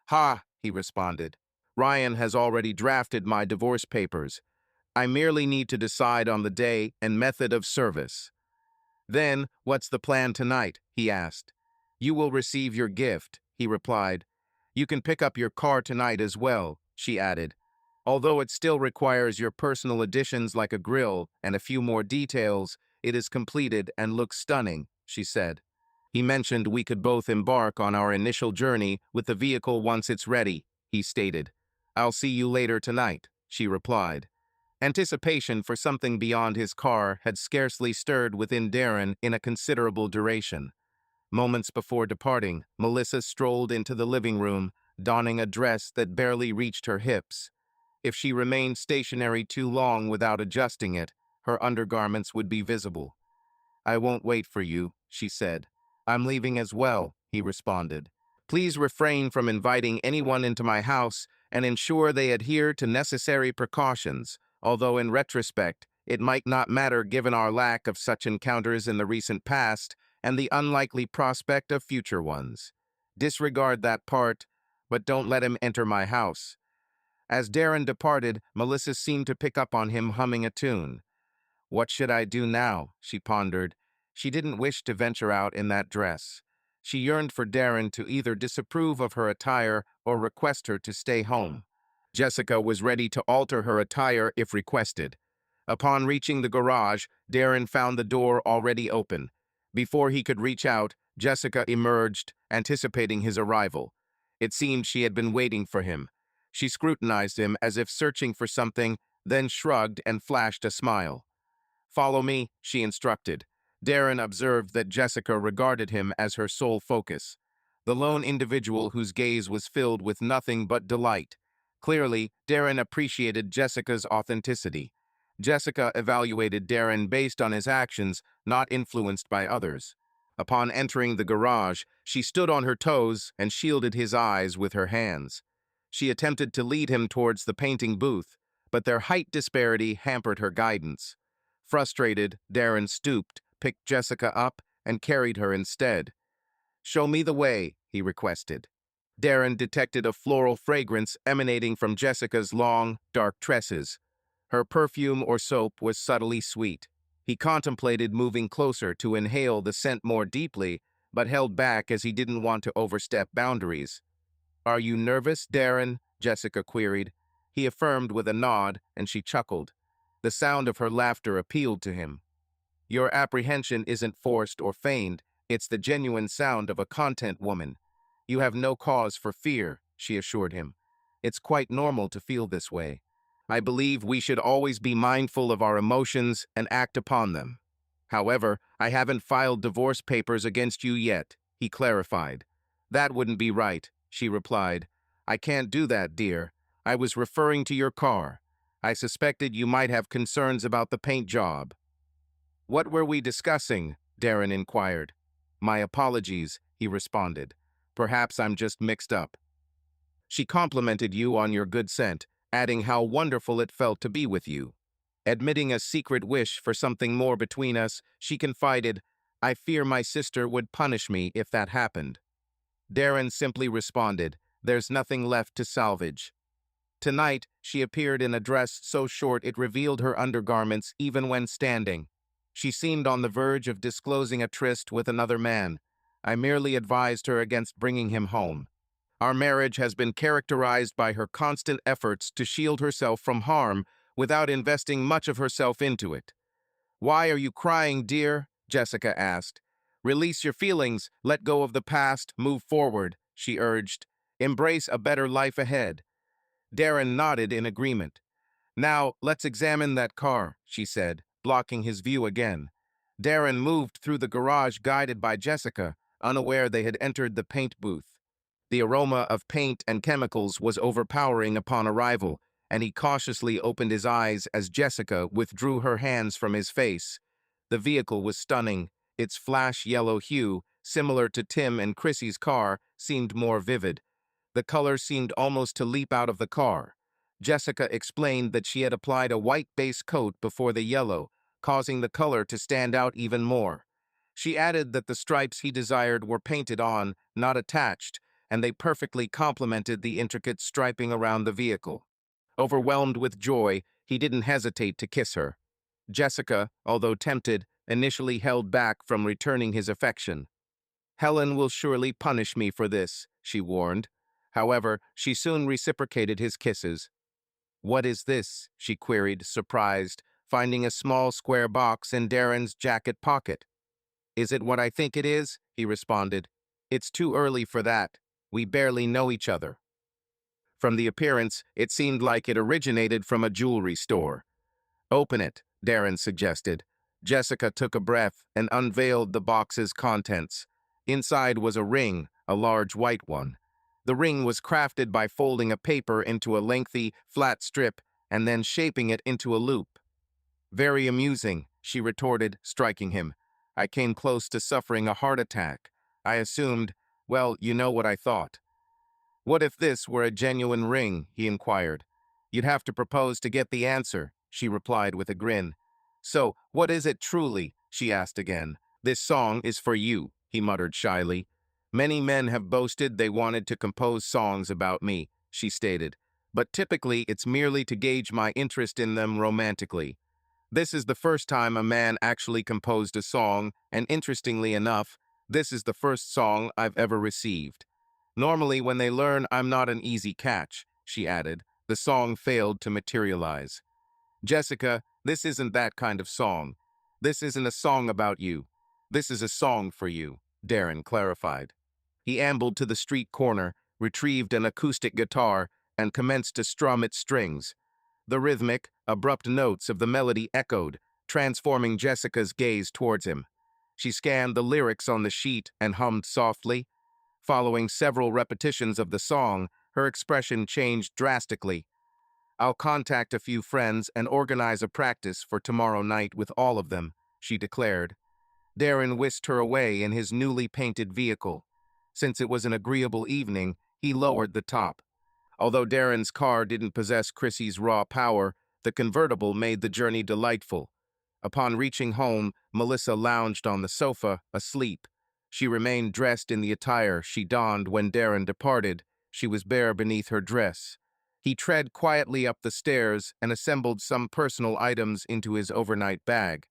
Ha, he responded. Ryan has already drafted my divorce papers. I merely need to decide on the day and method of service. Then, what's the plan tonight? He asked. You will receive your gift, he replied. You can pick up your car tonight as well, she added. Although it still requires your personal additions like a grill and a few more details, it is completed and looks stunning, she said. He mentioned we could both embark on our initial journey with the vehicle once it's ready, he stated. I'll see you later tonight, she replied. Anticipation for something beyond his car had scarcely stirred within Darren in a considerable duration. Moments before departing, Melissa strolled into the living room, donning a dress that barely reached her hips. If she remained stationary too long without adjusting it, her undergarments would be visible. I won't wait for you, she said. I'm leaving as well, he responded. Please refrain from inviting anyone into my house and ensure they adhere to necessary precautions, although in retrospect, it might not matter given our lack of such encounters in the recent past and the unlikely prospect of future ones. Disregard that part, but don't let him enter my house. As Darren departed, Melissa seemed to pick up on him humming a tune. What should I do now? She pondered. She didn't wish to venture out in that dress. She yearned for Darren to either disapprove of her attire or request her to stay home. Jessica was ready to alter her attire if requested. Upon reaching the garage, Darren found the door already open. Before he could reach out, Jessica emerged, anticipating his arrival. It seemed she had been waiting for him. She scrutinized him as if searching for something, then shrugged and flashed a smile. Follow me, she instructed. Darren observed that Jessica regarded him as her sole focus, the lone individual whose gaze was filled with nothing but delight. Clearly, Darren appreciated Jessica's authenticity. Jessica evaluated Darren based on his actions, not influenced by others. Upon entering the garage, she stood on her toes and shielded his eyes with her hands. She attempted to lead him towards the painting booth, but their height disparity hampered her guidance. Frustrated, Darren stooped, picked Jessica up, and carried her instead. Show me the way, he requested. Darren detected a floral fragrance emanating from Jessica's long, dark tresses. Her perfume or soap was subtly sweet. He contemplated moving closer to inhale the scent more deeply, but held back as he didn't want to overstep boundaries. Are you nervous, Darren? Jessica queried. He affirmed with a nod, and she chuckled. The sound of her laughter appealed to him. Your apprehension isn't forced or feigned, it's the genuine sound of a content woman. You have no cause for fear, she assured him. It's quite normal to feel this way. I believe we should always be mindful of our emotions and act upon them. However, I haven't filed divorce papers against you yet, he clarified. That wouldn't be right, she replied. I can't do that, dear. I was referring to your car. I suspected you might have concerns about the paint job. What were we discussing? Darren inquired. My apologies, he responded. Perhaps I'm just mixed up. She complimented you on your good scent, adding how wonderful it felt to be with you. Admitting a secret wish for something more between us, she confided, I fear my sister would punish me if that happened. Darren simply responded, There's nothing left to salvage. Tonight, she appeared in a dress so short it revealed her undergarments even when standing. She seemed on the verge of disclosing a tryst with another man. I merely advised her against bringing him home. Our marriage has been characterized by her constant efforts to shield herself from harm without investing much of herself into it. Why are you crying, dear? Jessica asked. Release your feelings, let go of the past, move forward, she urged. Embrace a better life ahead. Darren nodded in agreement. Now, let's examine that car, she said, blocking his view again. Darren moved through the garage guided by Jessica, unaware they had entered the paint booth. The aroma of paint and chemicals was overpowering upon arrival, and he cautiously opened his eyes as Jessica withdrew her hands from his face. The vehicle was stunning. Its flash yellow hue, similar to Tim and Chrissy's car, seemed more vivid. The color seemed almost to leap out of the car. Jessica explained that she had applied a white base coat before the yellow, causing the color to stand out even more. She added that the stripes he desired were painted on, not attached, and they perfectly complemented the intricate striping around the vehicle. Overwhelmed with joy, he didn't hesitate to kiss her. Jessica, although tempted, initially held back from returning his affection. "Helen will surely punish me for this," she warned. However, she soon reciprocated his kisses. "What is this?" she queried, surprised, finding a small square box in Darren's jacket pocket. "Is it what I think it is?" he responded. "It's too early for that. We barely know each other." From the appearance, it seemed like it originated from a jewelry store. "Open it," Darren suggested. Jessica took a breath and unveiled the box's contents. Inside was a ring, a large white one. The ring was crafted by folding a paper into a lengthy, flat strip and then shaping it into a loop. "Very amusing," she retorted, striking him. "I came close to suffering a heart attack. I assumed, well, you know what I thought." "What if this were a genuine ring?" he inquired. "You'd have to propose to get the answer," she replied with a grin. "So, what is it truly?" she asked again. "This song is for you," he muttered shyly. "Many men have boasted they wanted to compose songs about me," she stated. "But typically it's merely to gauge my interest in them romantically. This is the first time a man actually composed a song, and interestingly enough, this is the first song I've ever received. Normally, when they learn I'm not an easy catch," she added, the song failed to materialize. "Jessica, this isn't that kind of song. This isn't a song about you. This is a song for you," Darren clarified. He ambled to the street corner, retrieved an acoustic guitar, and commenced to strum its strings. The rhythmic, abrupt notes of the melody echoed, transforming Jessica's gaze towards him. She scanned the lyrics on the sheet and hummed softly. Following several repetitions of the song, her expression changed drastically. "I'll contact a few friends and organize a practice for tomorrow night with all of them," she declared. Darren whisked her away in his newly painted vehicle. Since it was an agreeable evening, he lowered the top. Although Darren's car didn't possess Chrissy's raw power, the convertible made the journey delightful. Upon reaching home, Melissa lounged on the sofa, asleep. She remained dressed in the attire she donned when Darren departed. She was bare beneath her dress. He tread quietly up the stairs and assembled some personal items into his overnight bag.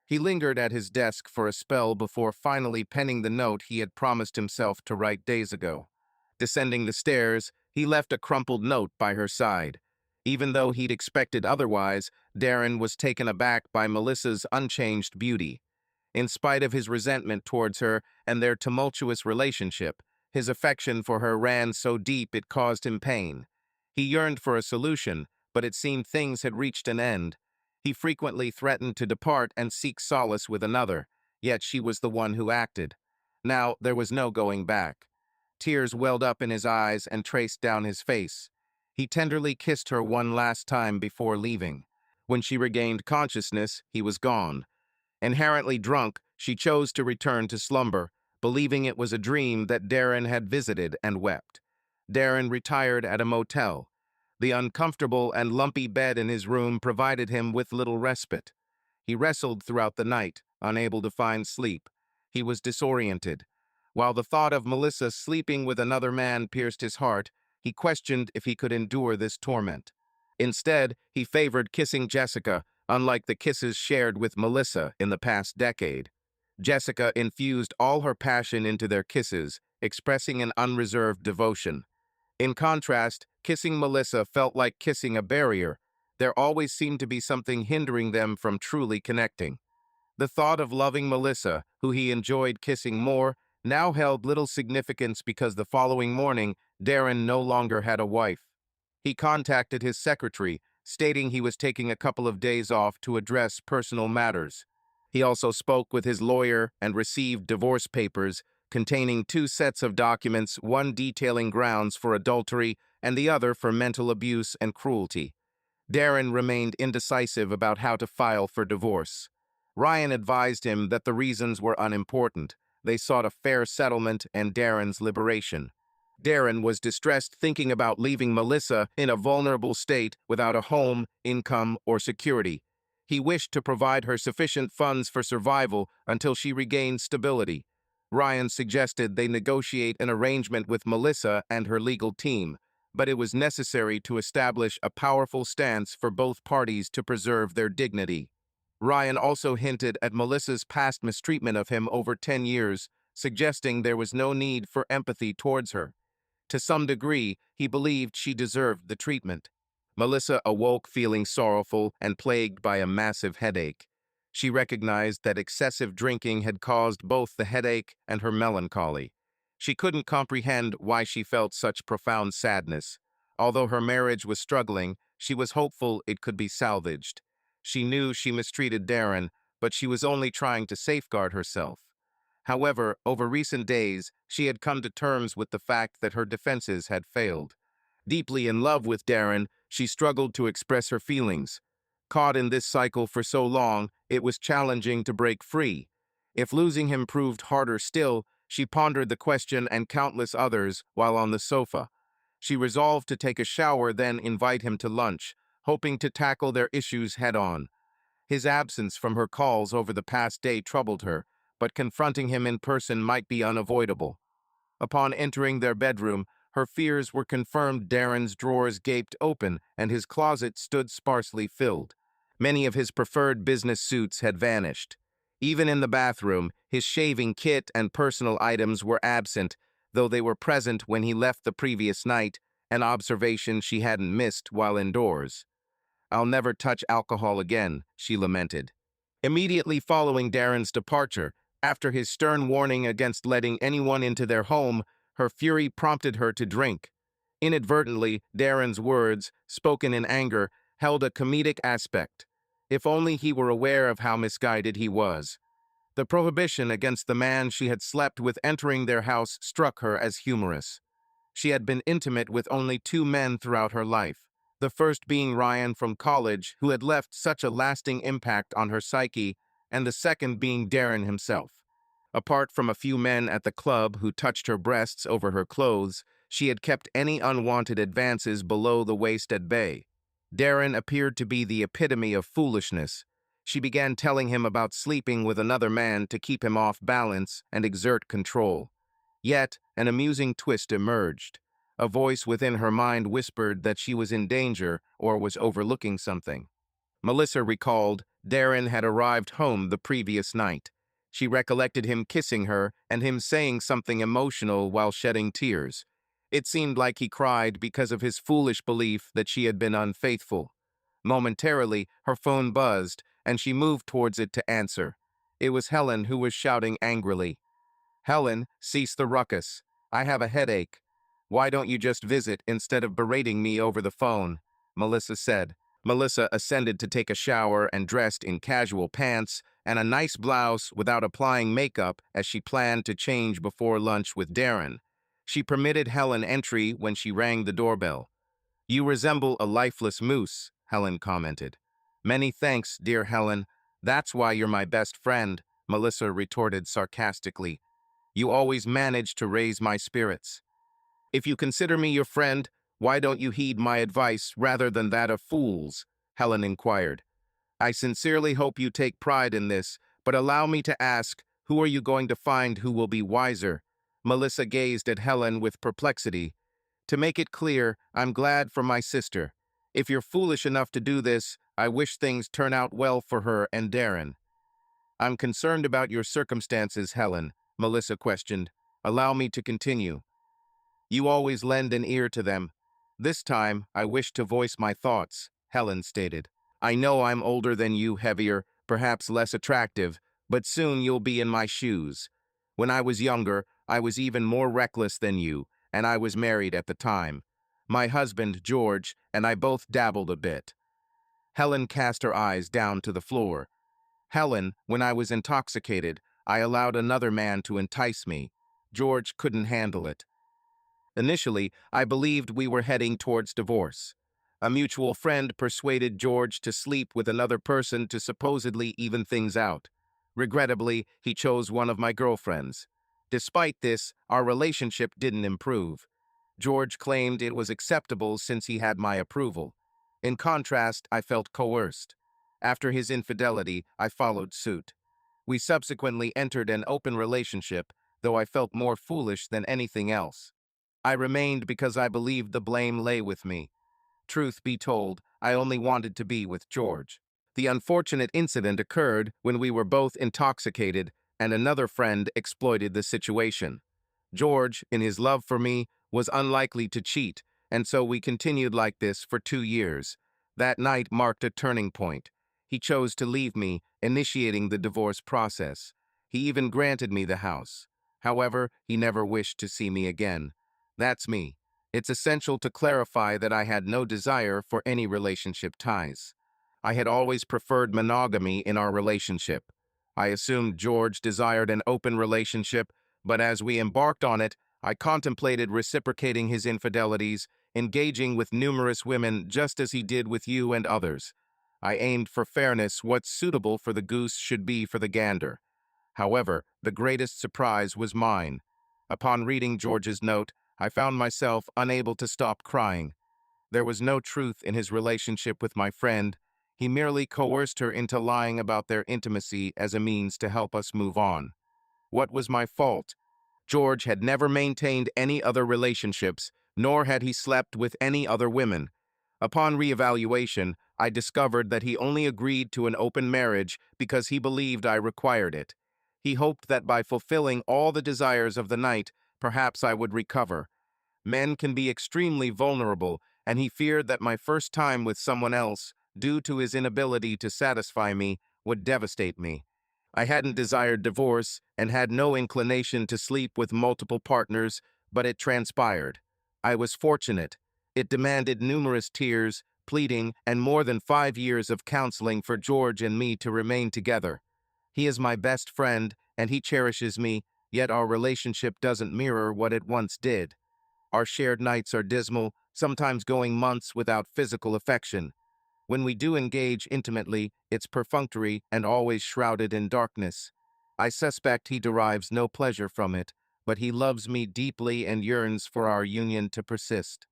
He lingered at his desk for a spell before finally penning the note he had promised himself to write days ago. Descending the stairs, he left a crumpled note by her side. Even though he'd expected otherwise, Darren was taken aback by Melissa's unchanged beauty. In spite of his resentment towards her and their tumultuous relationship, his affection for her ran so deep it caused him pain. He yearned for a solution, but it seemed things had reached an end. He frequently threatened to depart and seek solace with another, yet she was the one who acted. Now there was no going back. Tears welled up in his eyes and traced down his face. He tenderly kissed her one last time before leaving. When she regained consciousness, he was gone. Inherently drunk, she chose to return to slumber, believing it was a dream that Darren had visited and wept. Darren retired at a motel. The uncomfortable and lumpy bed in his room provided him with little respite. He wrestled throughout the night, unable to find sleep. He was disoriented. While the thought of Melissa sleeping with another man pierced his heart, he questioned if he could endure this torment. Instead, he favored kissing Jessica, unlike the kisses shared with Melissa in the past decade. Jessica infused all her passion into their kisses, expressing an unreserved devotion. In contrast, kissing Melissa felt like kissing a barrier. There always seemed to be something hindering them from truly connecting. The thought of loving Melissa, who he enjoyed kissing more, now held little significance because the following morning, Darren no longer had a wife. He contacted his secretary, stating he was taking a couple of days off to address personal matters. He also spoke with his lawyer and received divorce papers containing two sets of documents, one detailing grounds for adultery and the other for mental abuse and cruelty. Darren remained indecisive about how to file for divorce. Ryan advised him that the reasons were unimportant. They sought a fair settlement and Darren's liberation. Darren was distressed thinking about leaving Melissa in a vulnerable state without a home, income, or security. He wished to provide her sufficient funds for survival until she regained stability. Ryan suggested they negotiate an arrangement with Melissa and her legal team, but it was necessary to establish a powerful stance for both parties to preserve their dignity. Ryan also hinted at Melissa's past mistreatment of him over 10 years, suggesting there was no need for empathy towards her. To some degree, he believed she deserved the treatment. Melissa awoke feeling sorrowful and plagued by a massive headache. She recognized that excessive drinking had caused both the headache and her melancholy. She couldn't comprehend why she felt such profound sadness. Although her marriage was struggling, she was hopeful it could be salvaged. She knew she mistreated Darren, but she was only trying to safeguard herself. However, over recent days, she had come to terms with the fact that her defenses had failed. Deeply in love with Darren, she struggled to express her feelings. Caught in this cycle for so long, it was challenging to break free. If losing him proved harder still, she pondered the question and countless others while on the sofa. She resolved to take a shower, then invite him to lunch, hoping to tackle their issues head-on. His absence from her calls over the past day troubled her, but confronting him in person might be unavoidable. Upon entering their bedroom, her fears were confirmed. Darren's drawers gaped open and his closet stood sparsely filled. Many of his preferred business suits had vanished. Even in the bathroom, his shaving kit and personal items were absent, though they were present when he left the previous night, an observation she hadn't missed while indoors. "I'll never touch alcohol again," she lamented. Immediately following Darren's departure, after his stern warning against letting anyone into their home, her fury prompted her to drink. Inadvertently, Darren's words, spoken in anger, held a comedic aspect. If only he were aware of how misguided he was. The prohibition against the man she had slept with entering their house struck her as humorous. She had been intimate with only 2 men throughout her life, the first being Ryan from college, who had left such a lasting impact on her psyche, and the second being Darren himself. Apart from a few men at the club who touched her breasts over her clothes, she had kept any unwanted advances below the waist at bay. Darren appeared to be the epitome of foolishness. She began telling him about sleeping with another man to keep him off balance and exert control. Yet, an amusing twist emerged. A voice within her mind whispered that she was in danger or was overlooking something. Melissa recalled Darren had arrived home the previous night. She recollected him kissing her and him saying something emotional while shedding tears. It seemed like he cried because of his foolish belief that she had been unfaithful. Momentarily, her phone buzzed, and she moved towards it to answer. It was Helen, who was shouting angrily. "Helen, cease the ruckus. I have a headache. Why don't you just visit instead of berating me over the phone?" Melissa said. Melissa ascended to take a shower and dressed in casual pants and a nice blouse without applying makeup as she planned to change before lunch with Darren. She permitted Helen entry when she rang the doorbell. "You resemble a lifeless moose," Helen commented. "Many thanks, dear Helen. That's why you're my best friend," Melissa retorted sarcastically. "You always manage to raise my spirits. If you consider me your friend, why don't you heed my advice rather than that of fools?" Helen inquired. "I sincerely hope you take pride in this, but allow me to ask, who are you going to find who will be wiser?" Melissa gazed at Helen with perplexity. "To make it clear, I'm glad for my sister. If you're foolish enough to do this, I wish things turn out well for her and Darren." "I'm concerned about your circumstances, Helen," Melissa questioned. "Allow me to continue. You always lend an ear to them. This time, I wish to voice my thoughts," Helen stated. "I know I'm older than you, heavier, perhaps less attractive, but soon you'll be in my shoes. When I was younger, I was even more reckless than you, and I was married at the time. My husband, George, and I both dabbled a bit." Helen cast her eyes down to the floor. "Helen, when I was intoxicated, I allowed another man to entice me. George couldn't handle it. Initially, I believed we were heading towards divorce. A mutual friend persuaded George to sleep with another person to supposedly even things out. Regrettably, he chose one of my girlfriends. Despite this, our relationship didn't improve. George claimed it was acceptable since he had my approval. In contrast, I felt coerced. After his infidelity, I followed suit. We subsequently entered an open relationship, though I felt more foolish than anything else. I remained because I believed the blame lay with me. Truth be told, I only wanted to be with George. The unfortunate incident occurred when we were both intoxicated, and another friend exploited the situation. George, in his love for me, was unlikely to cheat, and so we continued like this for 2 years. That night marked a turning point. He chose to leave me, initiating the divorce process. He even granted me the house. However, he never wished to see me again. That's me. It's essential to clarify that I had no desire for any relationship ties. I had always preferred monogamy in our relationship. I assumed George desired an open relationship, but as we embarked on it, I contemplated reciprocating his infidelities, engaging with numerous women just as he did with you and others. I aimed for fairness. What's suitable for the goose should be for the gander. However, the greatest surprise was mine. Upon reading George's note, I found myself unable to stop crying. There was no truth in his relationship with my friend. He merely coerced her into lying about their intimacy as a means to help us move on. What was my fault? George had never maintained any other relationships, nor had he slept with any other women. Upon reevaluation, I discovered that he only agreed to an open marriage because he believed I required it. He hoped that by fulfilling all the desires of the night, perhaps I would recover. Men can be extremely vulnerable, and he feared that my first time with someone else, due to his inability to satisfy me, would devastate me. I hadn't desired divorce and had no inclination to sleep with multiple partners, but it transpired. I was fortunate. It demanded numerous tears, pleading, and more than 5 years of counseling for George and me to remain together. He is my best friend, and he cherishes me, yet our relationship doesn't mirror what it once did. Our shared nights are dismal, sometimes going months without physical affection. When we do engage intimately, it's perfunctory and always shrouded in darkness. I suspect he derives no pleasure from it, but he loves me deeply and yearns for our union to persist.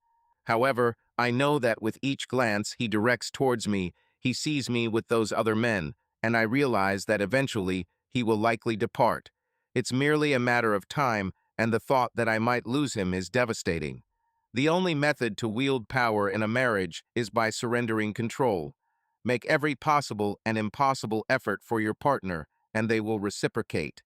However, I know that with each glance he directs towards me, he sees me with those other men, and I realize that eventually he will likely depart. It's merely a matter of time, and the thought that I might lose him is devastating. The only method to wield power in a marriage is by surrendering control. Make every possible and impossible effort for your partner, and they will reciprocate.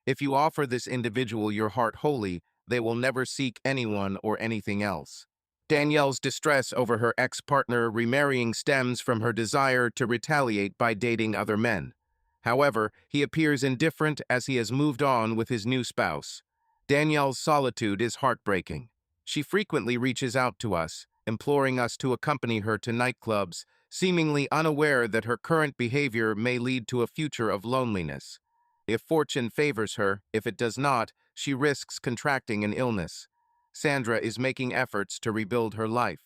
If you offer this individual your heart wholly, they will never seek anyone or anything else. Danielle's distress over her ex-partner remarrying stems from her desire to retaliate by dating other men. However, he appears indifferent as he has moved on with his new spouse. Danielle's solitude is heartbreaking. She frequently reaches out to us, imploring us to accompany her to nightclubs, seemingly unaware that her current behavior may lead to a future of loneliness. If fortune favors her, if it does not, she risks contracting an illness. Sandra is making efforts to rebuild her life.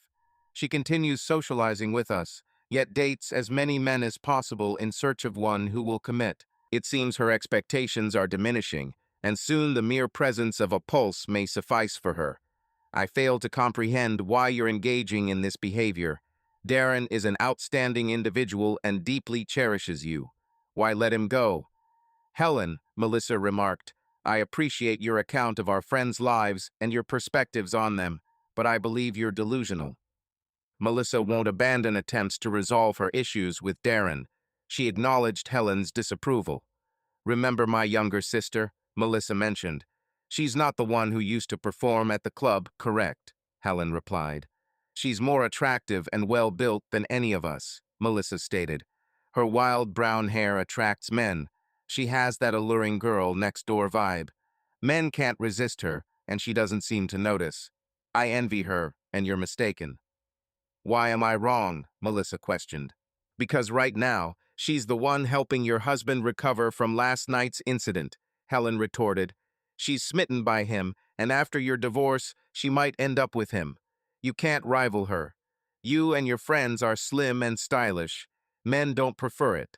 She continues socializing with us, yet dates as many men as possible in search of one who will commit. It seems her expectations are diminishing, and soon the mere presence of a pulse may suffice for her. I fail to comprehend why you're engaging in this behavior. Darren is an outstanding individual and deeply cherishes you. Why let him go? Helen, Melissa remarked, I appreciate your account of our friends' lives and your perspectives on them, but I believe you're delusional. Melissa won't abandon attempts to resolve her issues with Darren. She acknowledged Helen's disapproval. Remember my younger sister? Melissa mentioned. She's not the one who used to perform at the club, correct? Helen replied. She's more attractive and well-built than any of us, Melissa stated. Her wild brown hair attracts men. She has that alluring girl next door vibe. Men can't resist her, and she doesn't seem to notice. I envy her, and you're mistaken. Why am I wrong? Melissa questioned. Because right now, she's the one helping your husband recover from last night's incident, Helen retorted. She's smitten by him, and after your divorce, she might end up with him. You can't rival her. You and your friends are slim and stylish. Men don't prefer it.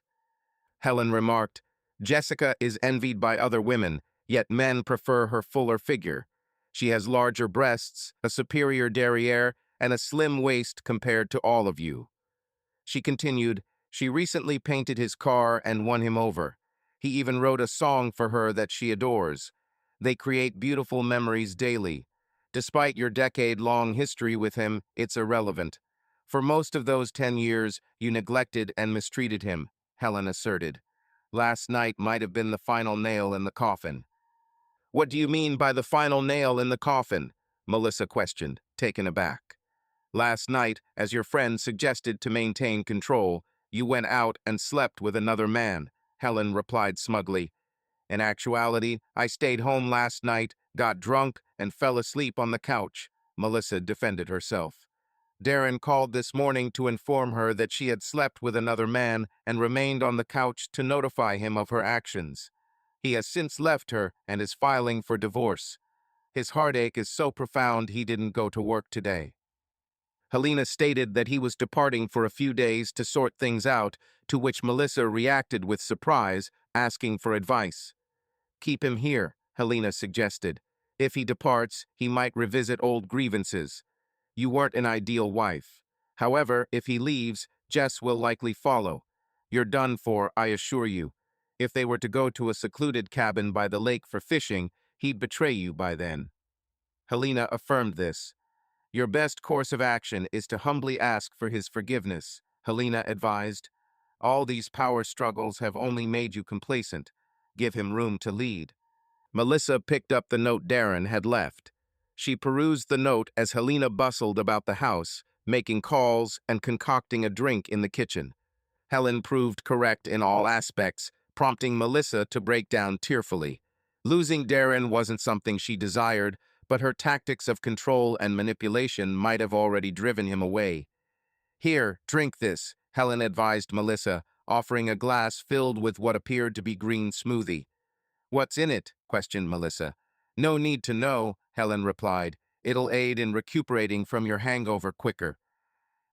Helen remarked, Jessica is envied by other women, yet men prefer her fuller figure. She has larger breasts, a superior derriere, and a slim waist compared to all of you. She continued, She recently painted his car and won him over. He even wrote a song for her that she adores. They create beautiful memories daily. Despite your decade-long history with him, it's irrelevant. For most of those 10 years, you neglected and mistreated him, Helen asserted. Last night might have been the final nail in the coffin. What do you mean by the final nail in the coffin? Melissa questioned, taken aback. Last night, as your friend suggested to maintain control, you went out and slept with another man, Helen replied smugly. In actuality, I stayed home last night, got drunk, and fell asleep on the couch, Melissa defended herself. Darren called this morning to inform her that she had slept with another man and remained on the couch to notify him of her actions. He has since left her and is filing for divorce. His heartache is so profound he didn't go to work today. Helena stated that he was departing for a few days to sort things out, to which Melissa reacted with surprise, asking for advice. Keep him here, Helena suggested. If he departs, he might revisit old grievances. You weren't an ideal wife. However, if he leaves, Jess will likely follow. You're done for, I assure you. If they were to go to a secluded cabin by the lake for fishing, he'd betray you by then. Helena affirmed this. Your best course of action is to humbly ask for his forgiveness, Helena advised. All these power struggles have only made you complacent. Give him room to lead. Melissa picked up the note Darren had left. She perused the note as Helena bustled about the house, making calls and concocting a drink in the kitchen. Helen proved correct in all aspects, prompting Melissa to break down tearfully. Losing Darren wasn't something she desired, but her tactics of control and manipulation might have already driven him away. Here, drink this, Helen advised Melissa, offering a glass filled with what appeared to be green smoothie. What's in it? Questioned Melissa. No need to know, Helen replied. It'll aid in recuperating from your hangover quicker.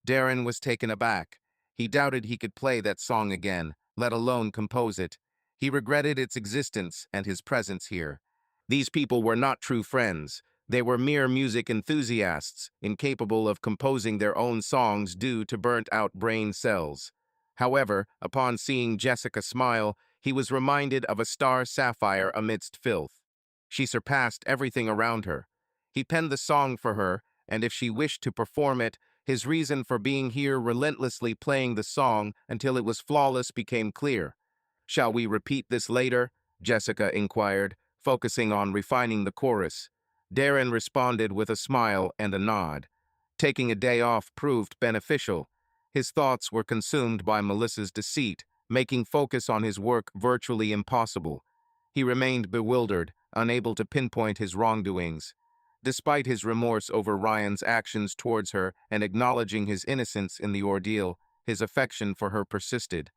Darren was taken aback. He doubted he could play that song again, let alone compose it. He regretted its existence and his presence here. These people were not true friends. They were mere music enthusiasts, incapable of composing their own songs due to burnt-out brain cells. However, upon seeing Jessica smile, he was reminded of a star sapphire amidst filth. She surpassed everything around her. He penned the song for her, and if she wished to perform it, his reason for being here relentlessly playing the song until it was flawless became clear. Shall we repeat this later? Jessica inquired, focusing on refining the chorus. Darren responded with a smile and a nod. Taking a day off proved beneficial. His thoughts were consumed by Melissa's deceit, making focus on his work virtually impossible. He remained bewildered, unable to pinpoint his wrongdoings. Despite his remorse over Ryan's actions towards her and acknowledging his innocence in the ordeal, his affection for her persisted.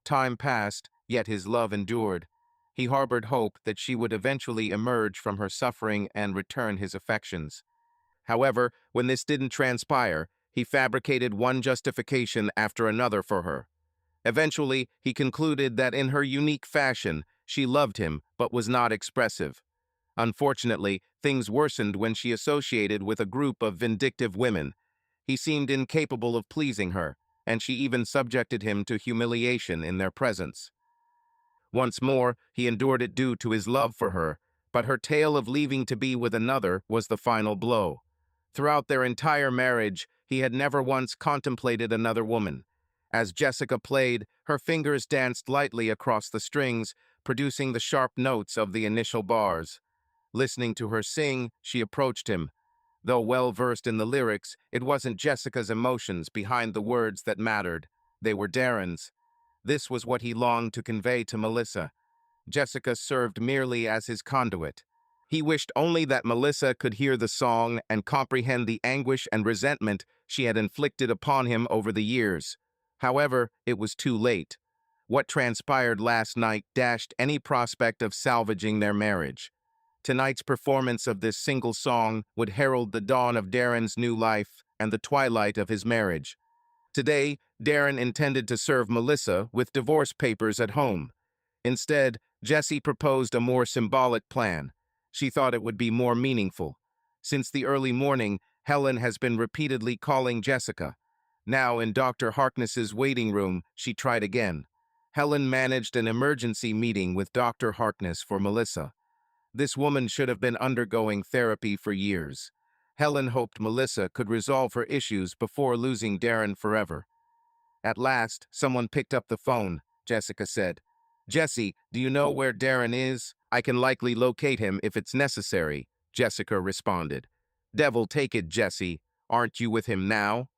Time passed, yet his love endured. He harbored hope that she would eventually emerge from her suffering and return his affections. However, when this didn't transpire, he fabricated one justification after another for her. Eventually, he concluded that in her unique fashion, she loved him but was not expressive. Unfortunately, things worsened when she associated with a group of vindictive women. He seemed incapable of pleasing her, and she even subjected him to humiliation in their presence. Once more, he endured it due to his love for her, but her tale of leaving to be with another was the final blow. Throughout their entire marriage, he had never once contemplated another woman. As Jessica played, her fingers danced lightly across the strings, producing the sharp notes of the initial bars. Listening to her sing, she approached him. Though well-versed in the lyrics, it wasn't Jessica's emotions behind the words that mattered. They were Darren's. This was what he longed to convey to Melissa. Jessica served merely as his conduit. He wished only that Melissa could hear the song and comprehend the anguish and resentment she had inflicted upon him over the years. However, it was too late. What transpired last night dashed any prospect of salvaging their marriage. Tonight's performance of this single song would herald the dawn of Darren's new life and the twilight of his marriage. Today, Darren intended to serve Melissa with divorce papers at home. Instead, Jessie proposed a more symbolic plan. She thought it would be more meaningful. Since the early morning, Helen has been repeatedly calling Jessica. Now, in Dr. Harkness's waiting room, she tried again. Helen managed an emergency meeting with Dr. Harkness for Melissa. This woman should have been undergoing therapy for years. Helen hoped Melissa could resolve her issues before losing Darren forever. At last, someone picked up the phone, Jessica said. "Jesse, do you know where Darren is? I can likely locate him if it's necessary," Jessica responded. "Devil take it, Jesse. Aren't you with him now?"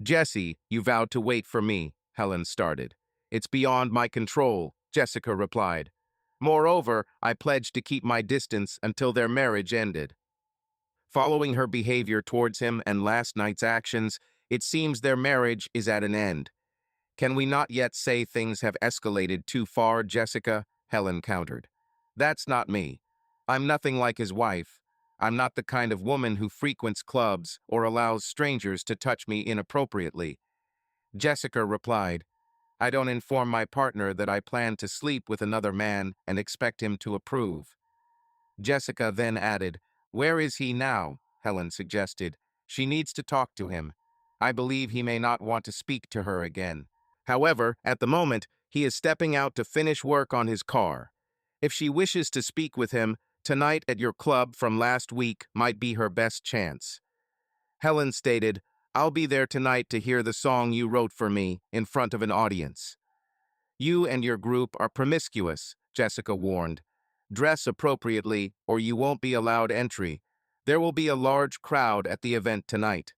"Jesse, you vowed to wait for me," Helen started. "It's beyond my control," Jessica replied. "Moreover, I pledged to keep my distance until their marriage ended." Following her behavior towards him and last night's actions, it seems their marriage is at an end. "Can we not yet say things have escalated too far, Jessica?" Helen countered. "That's not me. I'm nothing like his wife. I'm not the kind of woman who frequents clubs or allows strangers to touch me inappropriately." Jessica replied, "I don't inform my partner that I plan to sleep with another man and expect him to approve." Jessica then added, "Where is he now?" Helen suggested. "She needs to talk to him. I believe he may not want to speak to her again. However, at the moment, he is stepping out to finish work on his car. If she wishes to speak with him, tonight at your club from last week might be her best chance." Helen stated, "I'll be there tonight to hear the song you wrote for me in front of an audience." "You and your group are promiscuous," Jessica warned. "Dress appropriately or you won't be allowed entry. There will be a large crowd at the event tonight."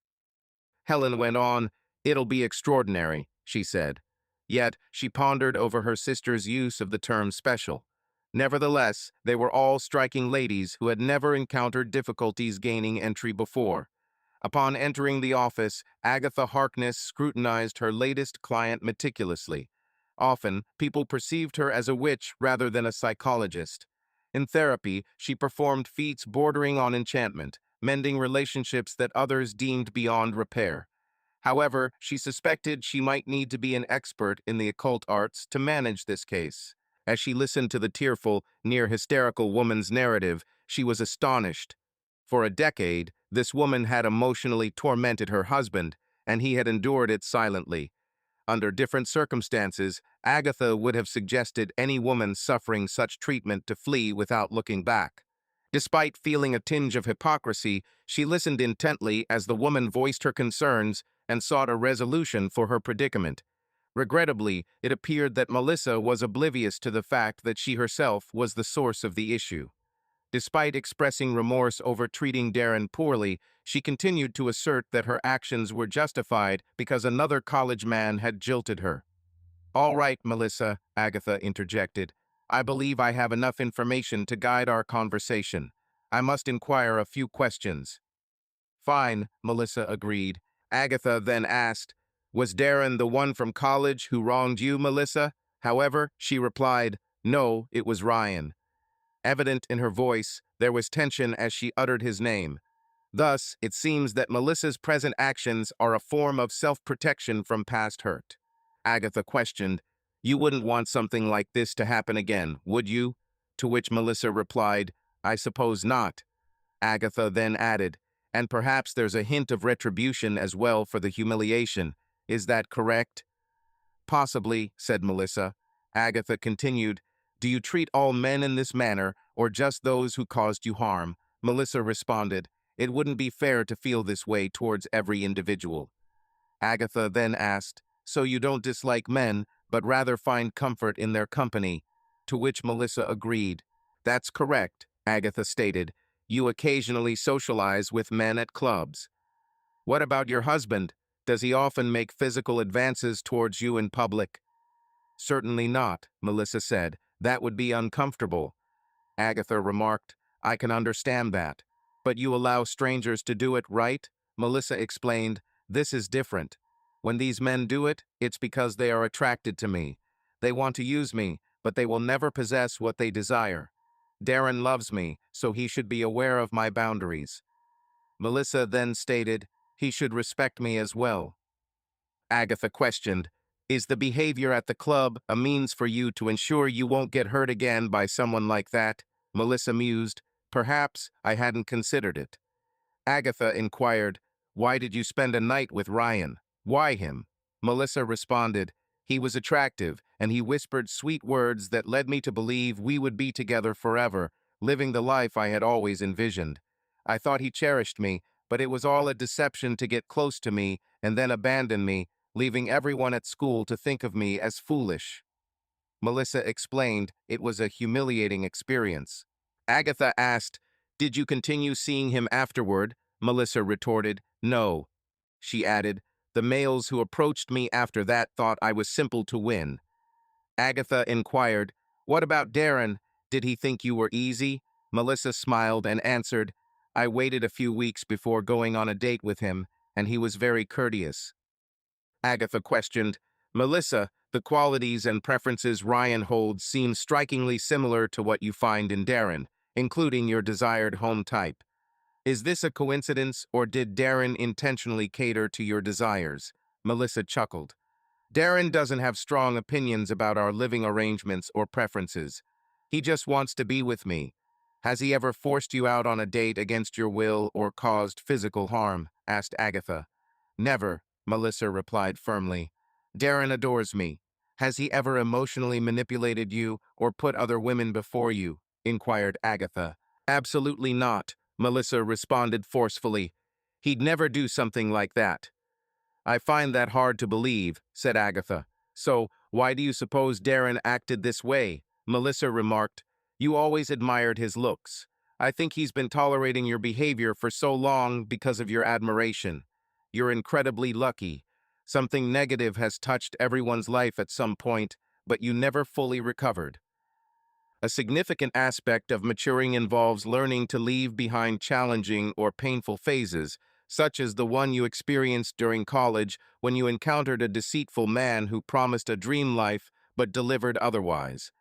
Helen went on, "It'll be extraordinary," she said. Yet she pondered over her sister's use of the term special. Nevertheless, they were all striking ladies who had never encountered difficulties gaining entry before. Upon entering the office, Agatha Harkness scrutinized her latest client meticulously. Often, people perceived her as a witch rather than a psychologist. In therapy, she performed feats bordering on enchantment, mending relationships that others deemed beyond repair. However, she suspected she might need to be an expert in the occult arts to manage this case. As she listened to the tearful, near-hysterical woman's narrative, she was astonished. For a decade, this woman had emotionally tormented her husband, and he had endured it silently. Under different circumstances, Agatha would have suggested any woman suffering such treatment to flee without looking back. Despite feeling a tinge of hypocrisy, she listened intently as the woman voiced her concerns and sought a resolution for her predicament. Regrettably, it appeared that Melissa was oblivious to the fact that she herself was the source of the issue. Despite expressing remorse over treating Darren poorly, she continued to assert that her actions were justified because another college man had jilted her. "All right, Melissa," Agatha interjected. "I believe I have enough information to guide our conversation. I must inquire a few questions." "Fine," Melissa agreed. Agatha then asked, "Was Darren the one from college who wronged you, Melissa?" However, she replied, "No, it was Ryan." Evident in her voice, there was tension as she uttered his name. Thus, it seems that Melissa's present actions are a form of self-protection from past hurt. Agatha questioned, "You wouldn't want something like this to happen again, would you?" To which Melissa replied, "I suppose not." Agatha then added, "And perhaps there's a hint of retribution as well for the humiliation. Is that correct?" "Possibly," said Melissa. Agatha continued, "Do you treat all men in this manner, or just those who caused you harm?" Melissa responded, "It wouldn't be fair to feel this way towards every individual." Agatha then asked, "So you don't dislike men, but rather find comfort in their company?" To which Melissa agreed. "That's correct," Agatha stated. "You occasionally socialize with men at clubs." "What about your husband? Does he often make physical advances towards you in public?" "Certainly not," Melissa said. "That would be uncomfortable." Agatha remarked, "I can understand that. But you allow strangers to do it, right?" Melissa explained, "This is different. When these men do it, it's because they are attracted to me. They want to use me, but they will never possess what they desire. Darren loves me, so he should be aware of my boundaries." Melissa then stated, "He should respect me as well." Agatha questioned, "Is the behavior at the club a means for you to ensure you won't get hurt again by someone like that?" Melissa mused, "Perhaps I hadn't considered it." Agatha inquired, "Why did you spend a night with Ryan?" Why him? Melissa responded, he was attractive, and he whispered sweet words that led me to believe we would be together forever, living the life I had always envisioned. I thought he cherished me, but it was all a deception to get close to me and then abandon me, leaving everyone at school to think of me as foolish. Melissa explained it was a humiliating experience. Agatha asked, did you continue seeing him afterward? Melissa retorted, no. She added, the males who approached me after that thought I was simple to win. Agatha inquired, what about Darren? Did he think you were easy? Melissa smiled and answered, I waited a few weeks before going on a date with him, and he was very courteous. Agatha questioned, Melissa, the qualities and preferences Ryan holds seem strikingly similar to what you find in Darren, including your desired home type. Is this a coincidence, or did Darren intentionally cater to your desires? Melissa chuckled. Darren doesn't have strong opinions about our living arrangements or preferences. He just wants to be with me. Has he ever forced you out on a date against your will or caused physical harm? Asked Agatha. Never, Melissa replied firmly. Darren adores me. Has he ever emotionally manipulated you or put other women before you? Inquired Agatha. Absolutely not, Melissa responded forcefully. He'd never do something like that. I find that hard to believe, said Agatha. So, why do you suppose Darren acted this way? Melissa remarked. You always admired his looks. I think he's been tolerating your behavior for so long because of your admiration. You're incredibly lucky. Something negative has touched everyone's life at some point, but you never fully recovered. A significant aspect of maturing involves learning to leave behind challenging or painful phases, such as the one you experienced during college when you encountered a deceitful man who promised a dream life but delivered otherwise.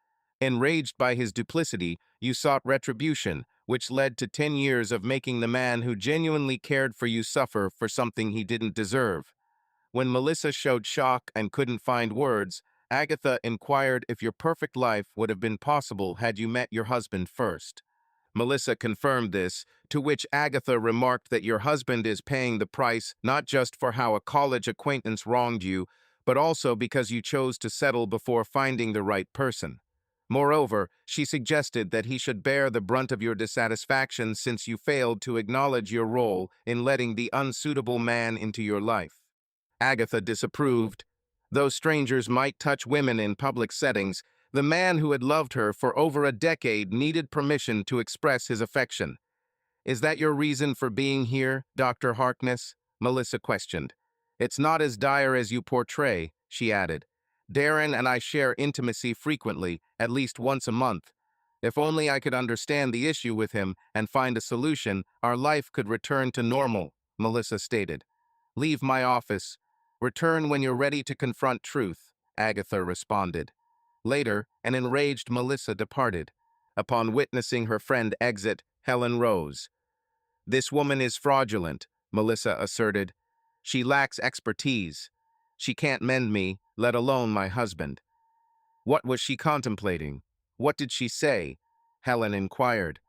Enraged by his duplicity, you sought retribution, which led to 10 years of making the man who genuinely cared for you suffer for something he didn't deserve. When Melissa showed shock and couldn't find words, Agatha inquired if your perfect life would have been possible had you met your husband first. Melissa confirmed this, to which Agatha remarked that your husband is paying the price not just for how a college acquaintance wronged you, but also because you chose to settle before finding the right person. Moreover, she suggested that he should bear the brunt of your dissatisfaction since you failed to acknowledge your role in letting the unsuitable man into your life. Agatha disapproved. Though strangers might touch women in public settings, the man who had loved her for over a decade needed permission to express his affection. Is that your reason for being here, Dr. Harkness? Melissa questioned. It's not as dire as you portray, she added. Darren and I share intimacy frequently, at least once a month. If only I could understand the issue with him and find a solution, our life could return to normal, Melissa stated. Leave my office. Return when you're ready to confront truth, Agatha responded. Later, an enraged Melissa departed. Upon witnessing her friend exit, Helen rose. This woman is fraudulent, Melissa asserted. She lacks expertise. She can't mend me, let alone my husband. What was she contemplating? What did she say? Helen inquired.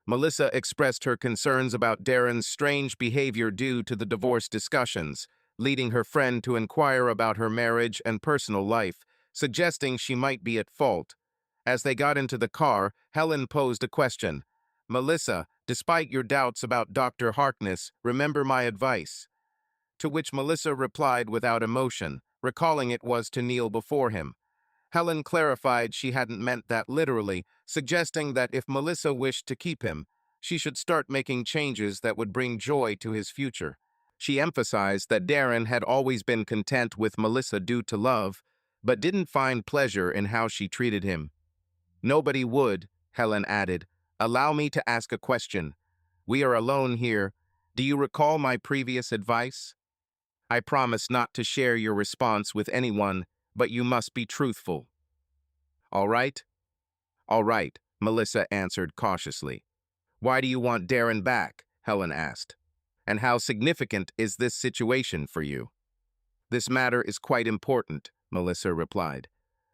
Melissa expressed her concerns about Darren's strange behavior due to the divorce discussions, leading her friend to inquire about her marriage and personal life, suggesting she might be at fault. As they got into the car, Helen posed a question. Melissa, despite your doubts about Dr. Harkness, remember my advice. To which Melissa replied without emotion, recalling it was to kneel before him. Helen clarified she hadn't meant that literally, suggesting that if Melissa wished to keep him, she should start making changes that would bring joy to his future. She emphasized that Darren had always been content with Melissa due to love, but didn't find pleasure in how she treated him. Nobody would, Helen added. Allow me to ask a question. We are alone here. Do you recall my previous advice? I promise not to share your response with anyone, but you must be truthful. All right? All right, Melissa answered cautiously. Why do you want Darren back? Helen asked. And how significant is this situation for you? This matter is quite important, Melissa replied.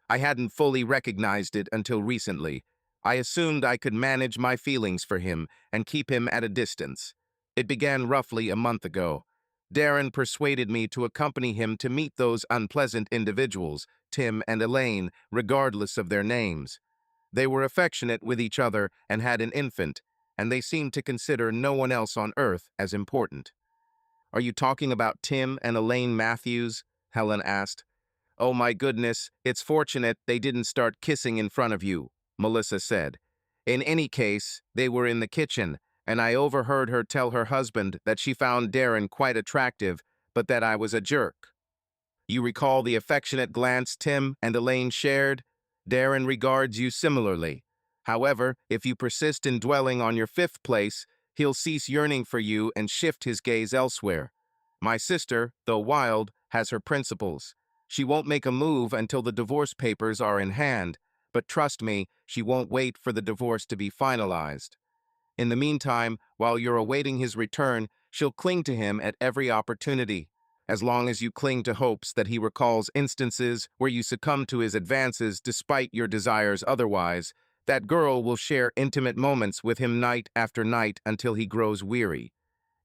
I hadn't fully recognized it until recently. I assumed I could manage my feelings for him and keep him at a distance. It began roughly a month ago. Darren persuaded me to accompany him to meet those unpleasant individuals, Tim and Elaine, regardless of their names. They were affectionate with each other and had an infant, and they seemed to consider no one else on earth as important. Are you talking about Tim and Elaine Matthews? Helen asked. Oh my goodness, it's fortunate they didn't start kissing in front of you, Melissa said. In any case, they were in the kitchen, and I overheard her tell her husband that she found Darren quite attractive, but that I was a jerk. You recall the affectionate glance Tim and Elaine shared? Darren regards you similarly. However, if you persist in dwelling on your fifth place, he'll cease yearning for you and shift his gaze elsewhere. My sister, though wild, has her principles. She won't make a move until the divorce papers are in hand, but trust me, she won't wait for the divorce to be finalized. In the meantime, while you're awaiting his return, she'll cling to him at every opportunity. As long as you cling to hopes that he recalls instances where you succumb to his advances despite your desires otherwise, that girl will share intimate moments with him night after night until he grows weary.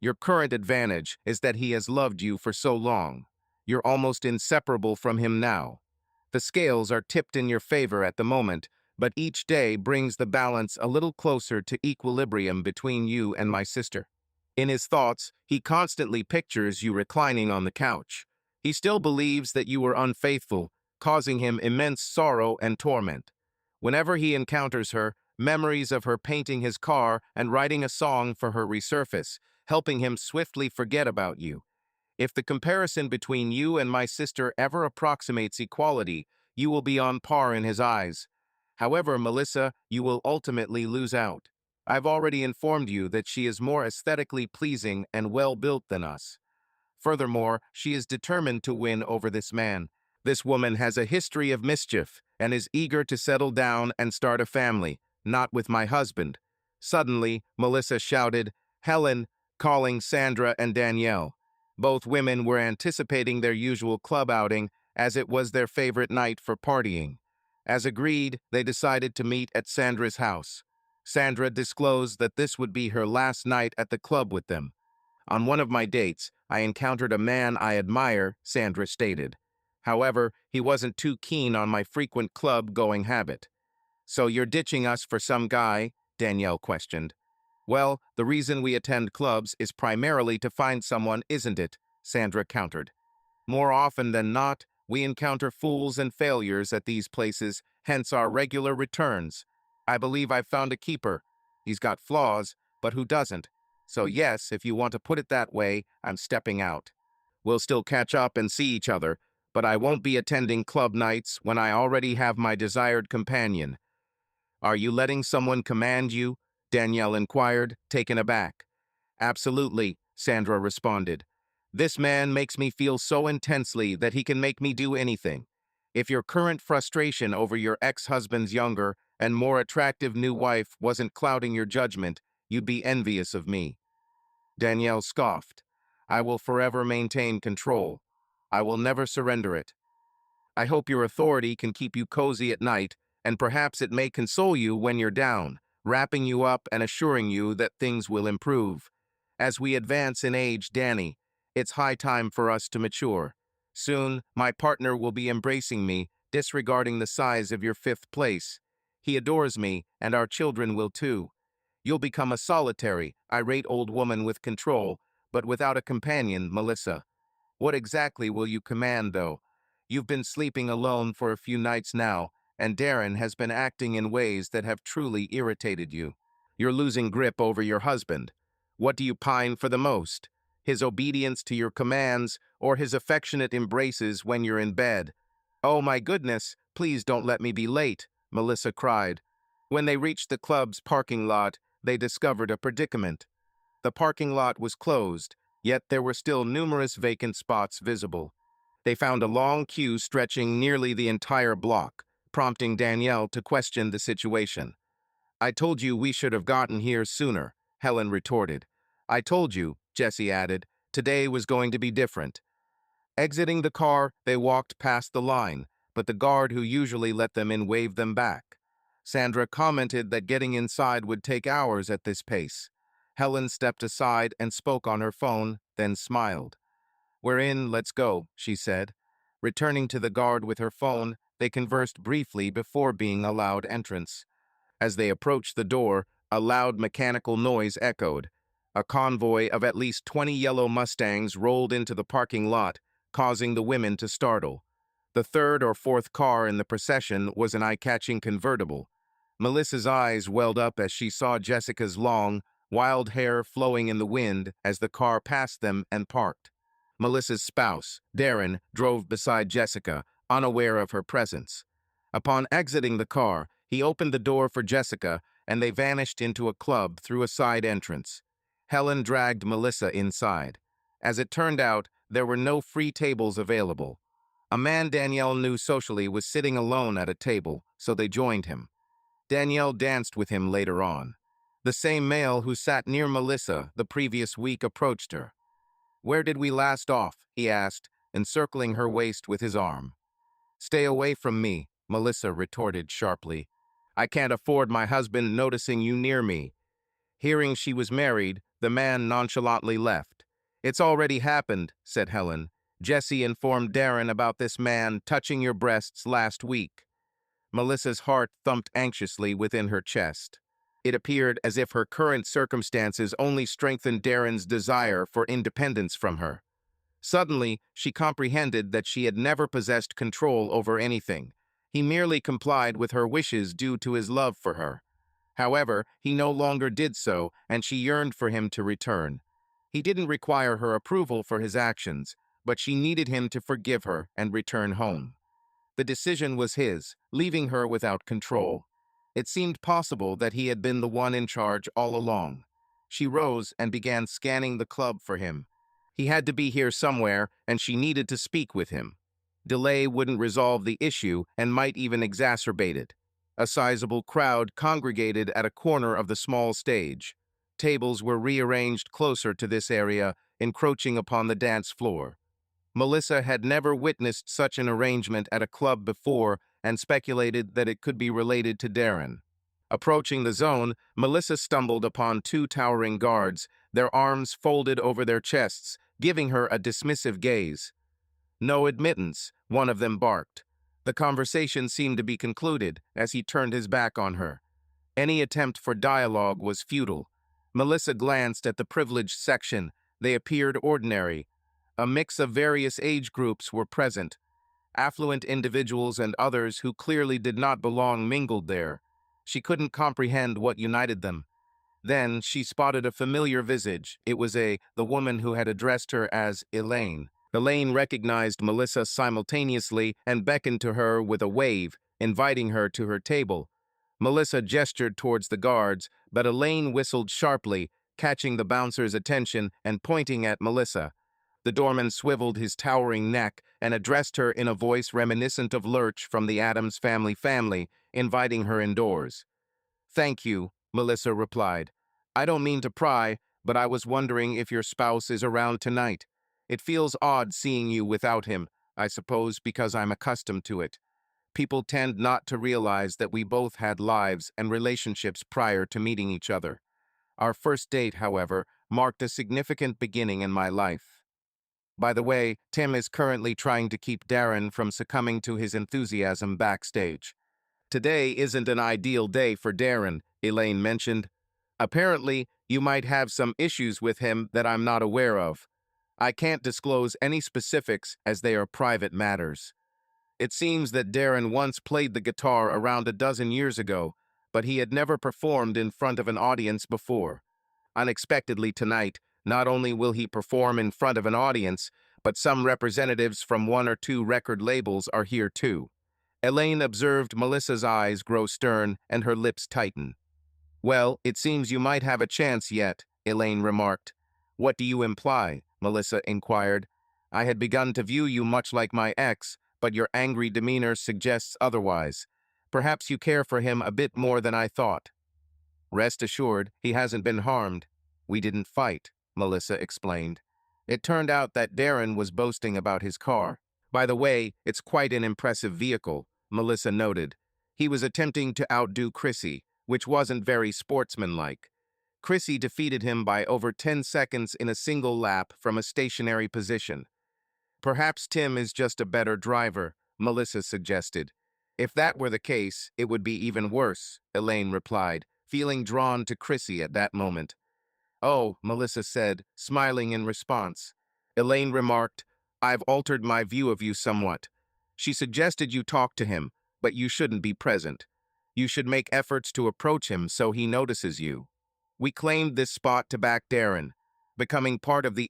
Your current advantage is that he has loved you for so long. You're almost inseparable from him now. The scales are tipped in your favor at the moment, but each day brings the balance a little closer to equilibrium between you and my sister. In his thoughts, he constantly pictures you reclining on the couch. He still believes that you were unfaithful, causing him immense sorrow and torment. Whenever he encounters her, memories of her painting his car and writing a song for her resurface, helping him swiftly forget about you. If the comparison between you and my sister ever approximates equality, you will be on par in his eyes. However, Melissa, you will ultimately lose out. I've already informed you that she is more aesthetically pleasing and well-built than us. Furthermore, she is determined to win over this man. This woman has a history of mischief and is eager to settle down and start a family, not with my husband. Suddenly, Melissa shouted, Helen, calling Sandra and Danielle. Both women were anticipating their usual club outing, as it was their favorite night for partying. As agreed, they decided to meet at Sandra's house. Sandra disclosed that this would be her last night at the club with them. On one of my dates, I encountered a man I admire, Sandra stated. However, he wasn't too keen on my frequent club-going habit. So you're ditching us for some guy? Danielle questioned. Well, the reason we attend clubs is primarily to find someone, isn't it? Sandra countered. More often than not, we encounter fools and failures at these places, hence our regular returns. I believe I've found a keeper. He's got flaws, but who doesn't? So yes, if you want to put it that way, I'm stepping out. We'll still catch up and see each other, but I won't be attending club nights when I already have my desired companion. Are you letting someone command you? Danielle inquired, taken aback. Absolutely, Sandra responded. This man makes me feel so intensely that he can make me do anything. If your current frustration over your ex-husband's younger and more attractive new wife wasn't clouding your judgment, you'd be envious of me. Danielle scoffed. I will forever maintain control. I will never surrender it. I hope your authority can keep you cozy at night, and perhaps it may console you when you're down, wrapping you up and assuring you that things will improve. As we advance in age, Danny, it's high time for us to mature. Soon, my partner will be embracing me, disregarding the size of your fifth place. He adores me, and our children will too. You'll become a solitary, irate old woman with control, but without a companion, Melissa. What exactly will you command, though? You've been sleeping alone for a few nights now, and Darren has been acting in ways that have truly irritated you. You're losing grip over your husband. What do you pine for the most? His obedience to your commands, or his affectionate embraces when you're in bed? Oh my goodness, please don't let me be late, Melissa cried. When they reached the club's parking lot, they discovered a predicament. The parking lot was closed, yet there were still numerous vacant spots visible. They found a long queue stretching nearly the entire block, prompting Danielle to question the situation. I told you we should have gotten here sooner, Helen retorted. I told you, Jessie added, today was going to be different. Exiting the car, they walked past the line, but the guard who usually let them in waved them back. Sandra commented that getting inside would take hours at this pace. Helen stepped aside and spoke on her phone, then smiled. "We're in, let's go," she said. Returning to the guard with her phone, they conversed briefly before being allowed entrance. As they approached the door, a loud mechanical noise echoed. A convoy of at least 20 yellow Mustangs rolled into the parking lot, causing the women to startle. The third or fourth car in the procession was an eye-catching convertible. Melissa's eyes welled up as she saw Jessica's long, wild hair flowing in the wind as the car passed them and parked. Melissa's spouse, Darren, drove beside Jessica, unaware of her presence. Upon exiting the car, he opened the door for Jessica, and they vanished into a club through a side entrance. Helen dragged Melissa inside. As it turned out, there were no free tables available. A man Danielle knew socially was sitting alone at a table, so they joined him. Danielle danced with him later on. The same male who sat near Melissa the previous week approached her. "Where did we last off?" he asked, encircling her waist with his arm. "Stay away from me," Melissa retorted sharply. "I can't afford my husband noticing you near me." Hearing she was married, the man nonchalantly left. "It's already happened," said Helen. "Jesse informed Darren about this man touching your breasts last week." Melissa's heart thumped anxiously within her chest. It appeared as if her current circumstances only strengthened Darren's desire for independence from her. Suddenly, she comprehended that she had never possessed control over anything. He merely complied with her wishes due to his love for her. However, he no longer did so, and she yearned for him to return. He didn't require her approval for his actions, but she needed him to forgive her and return home. The decision was his, leaving her without control. It seemed possible that he had been the one in charge all along. She rose and began scanning the club for him. He had to be here somewhere, and she needed to speak with him. Delay wouldn't resolve the issue and might even exacerbate it. A sizable crowd congregated at a corner of the small stage. Tables were rearranged closer to this area, encroaching upon the dance floor. Melissa had never witnessed such an arrangement at a club before and speculated that it could be related to Darren. Approaching the zone, Melissa stumbled upon two towering guards, their arms folded over their chests, giving her a dismissive gaze. "No admittance," one of them barked. The conversation seemed to be concluded as he turned his back on her. Any attempt for dialogue was futile. Melissa glanced at the privileged section. They appeared ordinary. A mix of various age groups were present. Affluent individuals and others who clearly did not belong mingled there. She couldn't comprehend what united them. Then she spotted a familiar visage. It was the woman who had addressed her as Elaine. Elaine recognized Melissa simultaneously and beckoned to her with a wave, inviting her to her table. Melissa gestured towards the guards, but Elaine whistled sharply, catching the bouncer's attention and pointing at Melissa. The doorman swiveled his towering neck and addressed her in a voice reminiscent of Lurch from the Addams family, inviting her indoors. "Thank you," Melissa replied. "I don't mean to pry, but I was wondering if your spouse is around tonight. It feels odd seeing you without him, I suppose because I'm accustomed to it. People tend not to realize that we both had lives and relationships prior to meeting each other. Our first date, however, marked a significant beginning in my life. By the way, Tim is currently trying to keep Darren from succumbing to his enthusiasm backstage. Today isn't an ideal day for Darren," Elaine mentioned. "Apparently, you might have some issues with him that I'm not aware of. I can't disclose any specifics as they are private matters. It seems that Darren once played the guitar around a dozen years ago, but he had never performed in front of an audience before. Unexpectedly tonight, not only will he perform in front of an audience, but some representatives from one or two record labels are here too." Elaine observed Melissa's eyes grow stern and her lips tighten. "Well, it seems you might have a chance yet," Elaine remarked. "What do you imply?" Melissa inquired. "I had begun to view you much like my ex, but your angry demeanor suggests otherwise. Perhaps you care for him a bit more than I thought." "Rest assured, he hasn't been harmed. We didn't fight," Melissa explained. "It turned out that Darren was boasting about his car. By the way, it's quite an impressive vehicle," Melissa noted. "He was attempting to outdo Chrissy, which wasn't very sportsmanlike. Chrissy defeated him by over 10 seconds in a single lap from a stationary position. Perhaps Tim is just a better driver, Melissa suggested. If that were the case, it would be even worse, Elaine replied, feeling drawn to Chrissy at that moment. Oh, Melissa said, smiling in response. Elaine remarked, I've altered my view of you somewhat. She suggested you talk to him, but you shouldn't be present. You should make efforts to approach him so he notices you. We claimed this spot to back Darren. Becoming part of the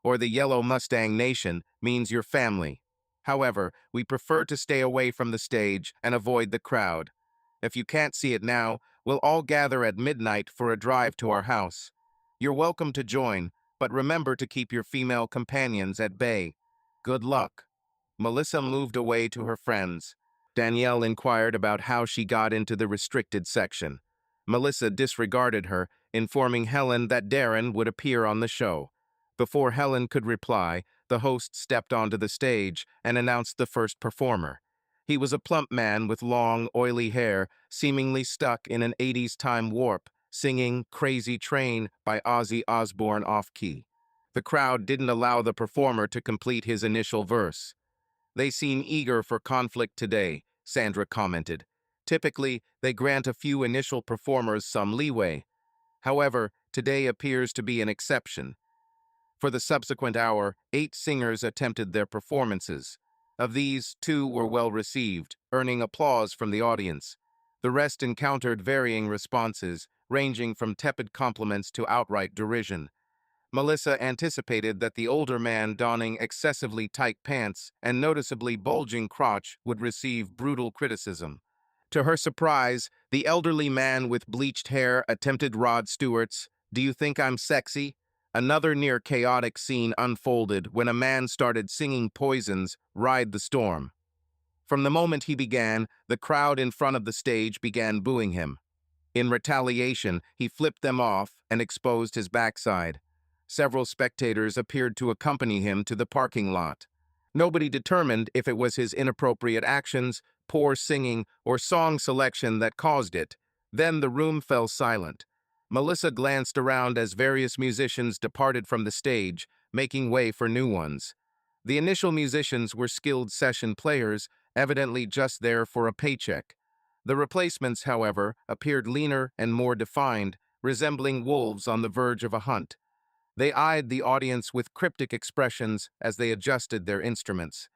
or the Yellow Mustang Nation means your family. However, we prefer to stay away from the stage and avoid the crowd. If you can't see it now, we'll all gather at midnight for a drive to our house. You're welcome to join, but remember to keep your female companions at bay. Good luck. Melissa moved away to her friends. Danielle inquired about how she got into the restricted section. Melissa disregarded her, informing Helen that Darren would appear on the show. Before Helen could reply, the host stepped onto the stage and announced the first performer. He was a plump man with long, oily hair, seemingly stuck in an 80s time warp, singing Crazy Train by Ozzy Osbourne off-key. The crowd didn't allow the performer to complete his initial verse. They seem eager for conflict today, Sandra commented. Typically, they grant a few initial performers some leeway. However, today appears to be an exception. For the subsequent hour, 8 singers attempted their performances. Of these, 2 were well received, earning applause from the audience. The rest encountered varying responses, ranging from tepid compliments to outright derision. Melissa anticipated that the older man donning excessively tight pants and noticeably bulging crotch would receive brutal criticism. To her surprise, the elderly man with bleached hair attempted Rod Stewart's "Do you think I'm sexy?" Another near-chaotic scene unfolded when a man started singing Poison's "Ride the Storm." From the moment he began, the crowd in front of the stage began booing him. In retaliation, he flipped them off and exposed his backside. Several spectators appeared to accompany him to the parking lot. Nobody determined if it was his inappropriate actions, poor singing, or song selection that caused it. Then the room fell silent. Melissa glanced around as various musicians departed from the stage, making way for new ones. The initial musicians were skilled session players, evidently just there for a paycheck. The replacements, however, appeared leaner and more defined, resembling wolves on the verge of a hunt. They eyed the audience with cryptic expressions as they adjusted their instruments.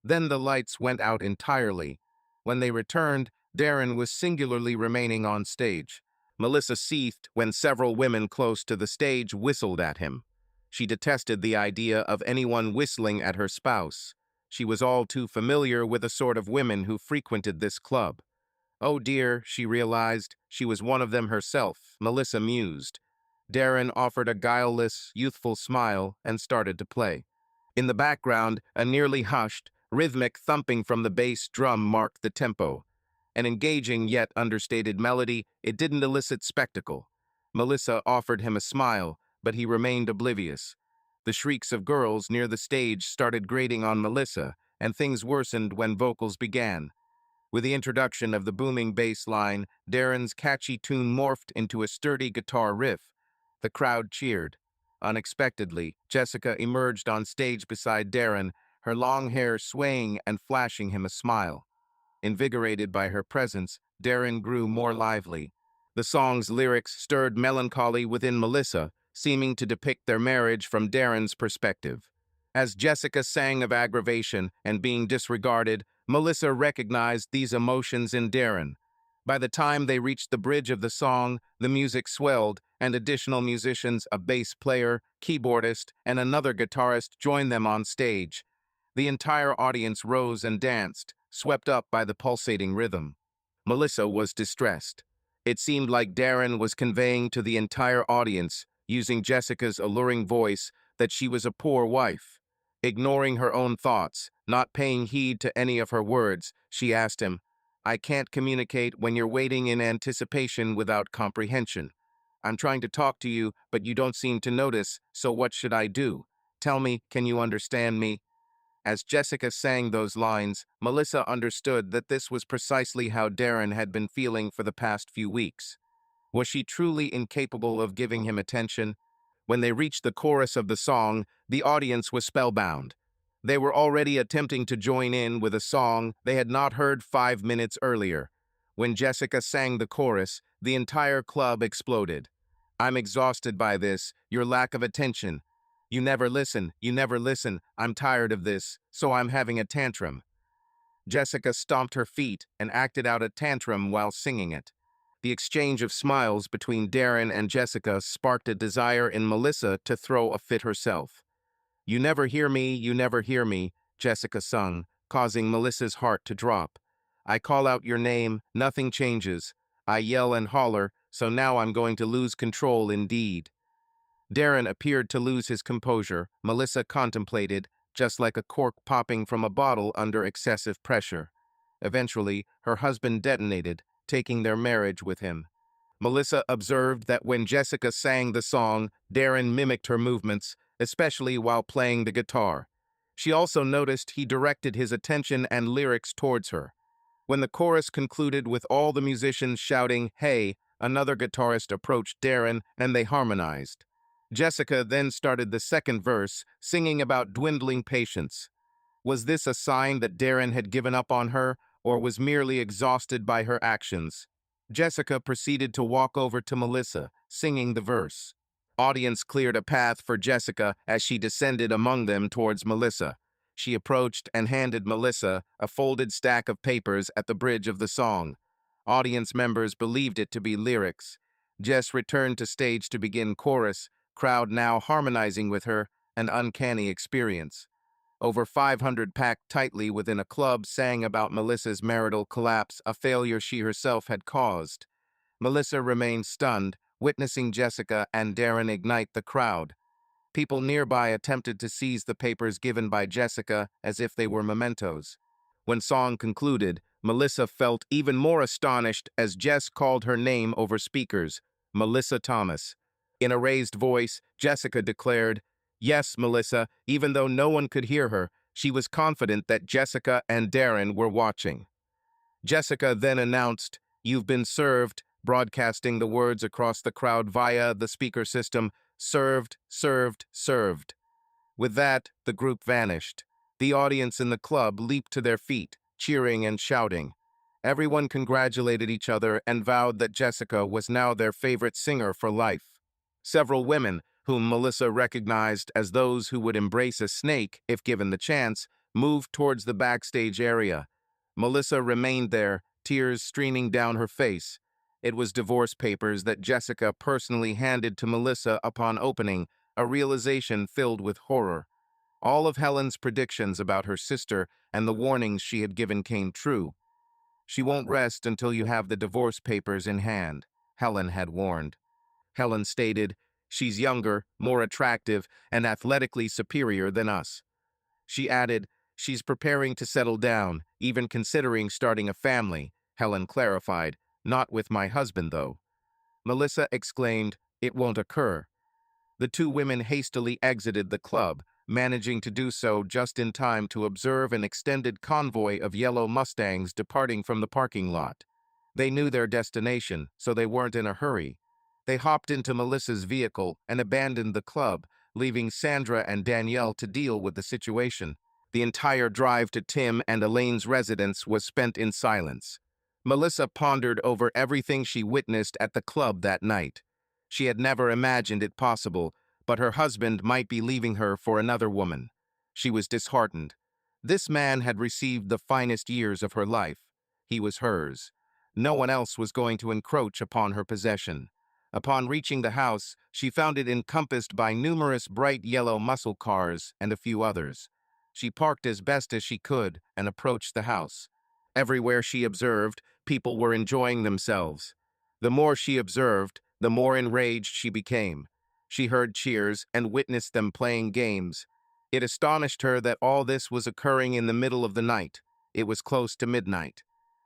Then the lights went out entirely. When they returned, Darren was singularly remaining on stage. Melissa seethed when several women close to the stage whistled at him. She detested the idea of anyone whistling at her spouse. She was all too familiar with the sort of women who frequented this club. Oh dear, she realized, she was one of them herself, Melissa mused. Darren offered a guileless, youthful smile and started to play. In the background, a nearly hushed, rhythmic thumping from the bass drum marked the tempo. An engaging yet understated melody, it didn't elicit spectacle. Melissa offered him a smile, but he remained oblivious. The shrieks of girls near the stage started grating on Melissa, and things worsened when vocals began. With the introduction of the booming bass line, Darren's catchy tune morphed into a sturdy guitar riff. The crowd cheered. Unexpectedly, Jessica emerged on stage beside Darren, her long hair swaying and flashing him a smile. Invigorated by her presence, Darren grew more lively. The song's lyrics stirred melancholy within Melissa, seeming to depict their marriage from Darren's perspective. As Jessica sang of aggravation and being disregarded, Melissa recognized these emotions in Darren. By the time they reached the bridge of the song, the music swelled, and additional musicians, a bass player, keyboardist, and another guitarist joined them on stage. The entire audience rose and danced, swept up by the pulsating rhythm. Melissa was distressed. It seemed like Darren was conveying to the entire audience, using Jessica's alluring voice, that she was a poor wife. Ignoring her own thoughts, not paying heed to any of her words, she asked him, I can't communicate when you're waiting in anticipation without comprehension. I'm trying to talk to you, but you don't seem to notice, so what should I do? Tell me, can you understand me? As Jessica sang those lines, Melissa understood that this was precisely how Darren had been feeling for the past few weeks. Was she truly incapable of giving him attention? When they reached the chorus of the song, the audience was spellbound. They were already attempting to join in with a song they had not heard 5 minutes earlier. When Jessica sang the chorus, the entire club exploded. "I'm exhausted by this, your lack of attention. You never listen, I'm tired of this, so I'm having a tantrum." Jessica stomped her feet and acted out a tantrum while singing it. The exchange of smiles between Darren and Jessica sparked a desire in Melissa to throw a fit herself. You never hear me," Jessica sung, causing Melissa's heart to drop. "I call out your name, nothing changes. I yell and holler, so now I'm going to lose control indeed." Darren appeared to lose his composure. Melissa contemplated, just like a cork popping from a bottle under excessive pressure. Eventually, her husband detonated, taking their marriage with him. Melissa observed that when Jessica sang the song, Darren mimicked her movements, especially while playing the guitar. She also noticed he directed his attention and lyrics towards her. When the chorus concluded with all the musicians shouting, "Hey," another guitarist approached Darren and they harmonized. Jessica then started the second verse, singing about dwindling patience. Was this a sign that Darren had given up on her, or was merely exhausted by her actions? Jessica proceeded to walk over to Melissa, singing the verse. Audience cleared a path for Jessica as she descended among them towards Melissa. She approached and handed Melissa a folded stack of papers at the bridge of the song. Audience members believed it to be lyrics. Jess returned to stage to begin chorus, crowd now harmonizing with her, an uncanny experience. Over 500 packed tightly within a club sang about Melissa's marital collapse, a failure she herself had caused. Melissa remained stunned, witnessing Jessica and Darren ignite the crowd. People nearby attempted to seize the papers given by Jessica as if they were mementos. When song concluded, Melissa felt even more astonished as Jess called her name over speakers, Melissa Thomas. In a raised voice, Jessica declared, "Yes, Melissa," even though no one could hear her. She was confident that Jessica and Darren were watching. Jessica then announced, "You've been served," broadcasting the words across the crowd via the speaker system, "Served, served, served." With that, the group vanished. The audience in the club leaped to their feet, cheering and shouting. Everyone congratulated each other and vowed that Jessica was now their favorite singer for life. Several women, whom Melissa recognized as those who would embrace a snake if given the chance, moved towards the backstage area. Melissa remained there, tears streaming down her face. It was divorce papers that Jessica personally handed to Melissa upon opening, a realization filled with horror. All of Helen's predictions about her sister and the warnings she had given came true. "She won't rest until you have the divorce papers in hand," Helen had warned. Helen stated, "She's younger, more attractive, and athletically superior than us." She added, "She's preparing to settle down, even considering starting a family." Helen clarified, "Not with my husband, though." Melissa exclaimed, "It won't occur." The two women hastily exited the club, managing to do so just in time to observe an extended convoy of yellow Mustangs departing from the parking lot. They knew their destination, so they weren't in a hurry. They hopped into Melissa's vehicle and abandoned the club, leaving Sandra and Danielle to deal with the situation. The entire drive to Tim and Elaine's residence was spent in silence. Melissa pondered over everything she witnessed at the club that night. She had never imagined it possible, but her husband might be leaving her for another woman. She was disheartened. This man had received the finest years of her life. He was hers. No one else was going to encroach upon her possession. Upon reaching the house, she found it encompassed by numerous bright yellow muscle cars and a few others. She parked as best as she could and approached the house. Everywhere she observed, people were enjoying themselves. The more she observed, the more enraged she became. She heard cheers and witnessed them playing games. It astonished her that all this was occurring in the middle of the night. It was close to midnight.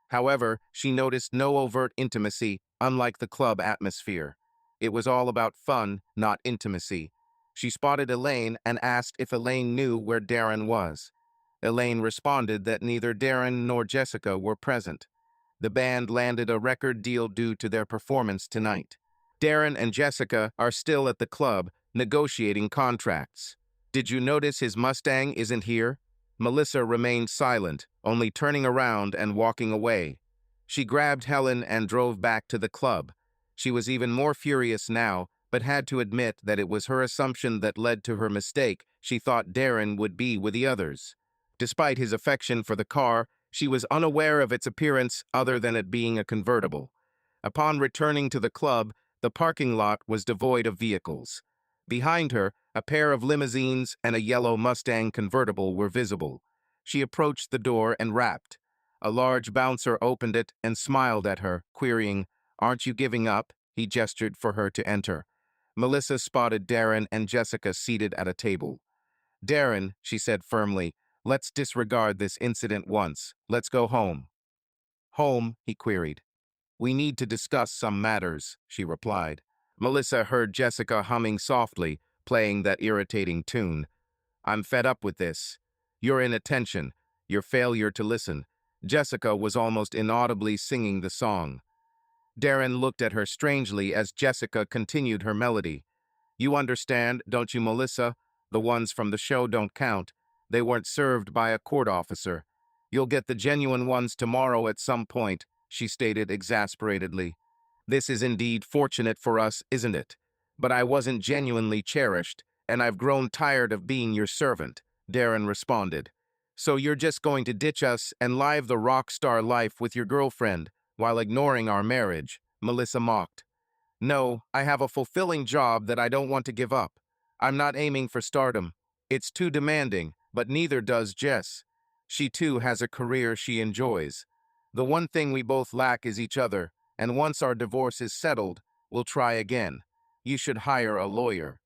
However, she noticed no overt intimacy, unlike the club atmosphere. It was all about fun, not intimacy. She spotted Elaine and asked if Elaine knew where Darren was. Elaine responded that neither Darren nor Jessica were present. The band landed a record deal due to their performance tonight. Darren and Jessica are still at the club, negotiating contracts. "Did you notice his Mustang isn't here?" Melissa remained silent, only turning around and walking away. She grabbed Helen and drove back to the club. She was even more furious now, but had to admit that it was her assumption that led to her mistake. She thought Darren would be with the others. Despite his affection for the car, she was unaware of its appearance other than it being a convertible. Upon returning to the club, the parking lot was devoid of vehicles. Behind her, a pair of limousines and a yellow Mustang convertible were visible. She approached the door and rapped. A large bouncer opened it and smiled at her, querying, "Aren't you giving up?" He gestured for her to enter. Melissa spotted Darren and Jessica seated at a table. "Darren," she said firmly, "let's disregard this incident once. Let's go home." "Home?" he queried. "We need to discuss some matters," she replied. Melissa heard Jessica humming softly, playing that irritating tune. "I'm fed up with this. Your inattention, your failure to listen." Jessica was almost inaudibly singing the song. Darren looked at her strangely as Jessica continued her melody. "You understand, don't you, Melissa? The ones from the show don't count. They weren't served by a court officer. You'll get the genuine ones tomorrow at some point," she stated exasperatedly. "This is indeed fortunate for us, isn't it? But I wasn't genuinely cherished, and I've grown tired of being your servant," Darren responded. "So you're just going to ditch us and live the rock star life with your girlfriend while ignoring our marriage?" Melissa mocked. "No, I have a fulfilling job that I don't want to give up. I'm not aiming for stardom. It's too demanding, but neither does Jess. She too has a career she enjoys. The one thing we both lack is each other, and once our divorce is settled, we'll try again. You should hire a lawyer."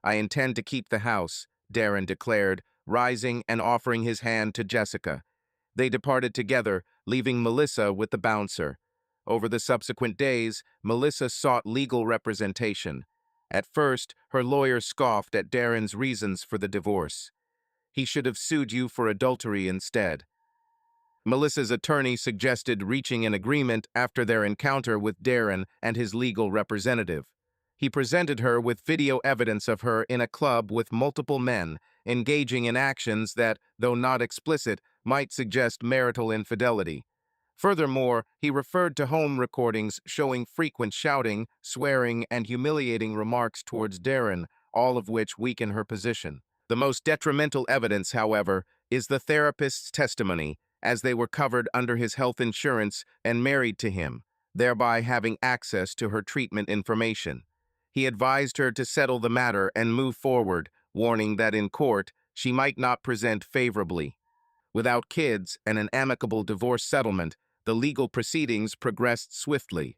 "I intend to keep the house," Darren declared, rising and offering his hand to Jessica. They departed together, leaving Melissa with the bouncer. Over the subsequent days, Melissa sought legal representation. At first, her lawyer scoffed at Darren's reasons for the divorce. "He should have sued you for adultery instead." Melissa's attorney suggested reaching an agreement after their encounter with Darren and his legal representative. He presented her with video evidence of her in a club with multiple men, engaging in actions that, though not explicit, might suggest marital infidelity. Furthermore, he referred to home recordings showing frequent shouting, swearing, and humiliating remarks towards Darren, all of which weaken her position. The most detrimental evidence, however, is the therapist's testimony, as they were covered under his health insurance and married to him, thereby having access to her treatment information. He advised her to settle the matter and move forward, warning that in court, she might not present favorably. Without kids and an amicable divorce settlement, the legal proceedings progressed swiftly.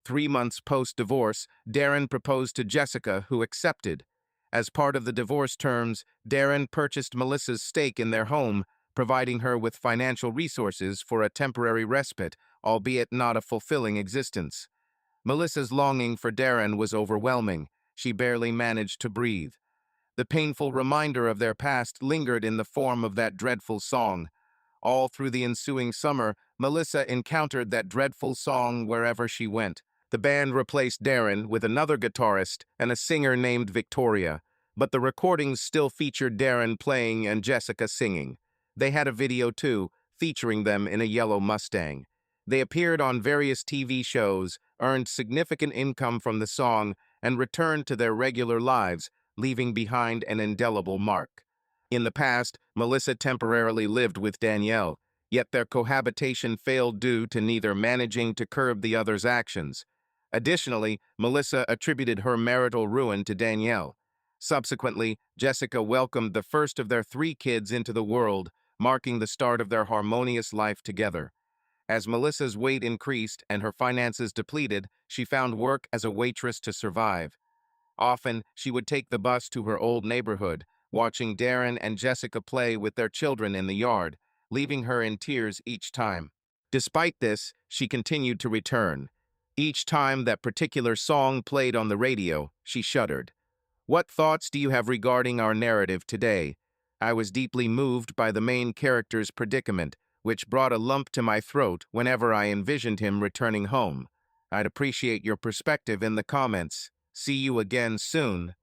3 months post-divorce, Darren proposed to Jessica, who accepted. As part of the divorce terms, Darren purchased Melissa's stake in their home, providing her with financial resources for a temporary respite, albeit not a fulfilling existence. Melissa's longing for Darren was overwhelming. She barely managed to breathe. The painful reminder of their past lingered in the form of that dreadful song. All through the ensuing summer, Melissa encountered that dreadful song wherever she went. The band replaced Darren with another guitarist and a singer named Victoria, but the recordings still featured Darren playing and Jessica singing. They had a video too, featuring them in a yellow Mustang. They appeared on various TV shows, earned significant income from the song, and returned to their regular lives, leaving behind an indelible mark. In the past, Melissa temporarily lived with Danielle, yet their cohabitation failed due to neither managing to curb the other's actions. Additionally, Melissa attributed her marital ruin to Danielle. Subsequently, Jessica welcomed the first of their 3 kids into the world, marking the start of their harmonious life together. As Melissa's weight increased and her finances depleted, she found work as a waitress to survive. Often, she would take the bus to her old neighborhood, watching Darren and Jessica play with their children in the yard, leaving her in tears each time. Despite this, she continued to return. Each time that particular song played on the radio, she shuddered. What thoughts do you have regarding our narrative today? I was deeply moved by the main character's predicament, which brought a lump to my throat whenever I envisioned him returning home. I'd appreciate your perspective in the comments. See you again soon.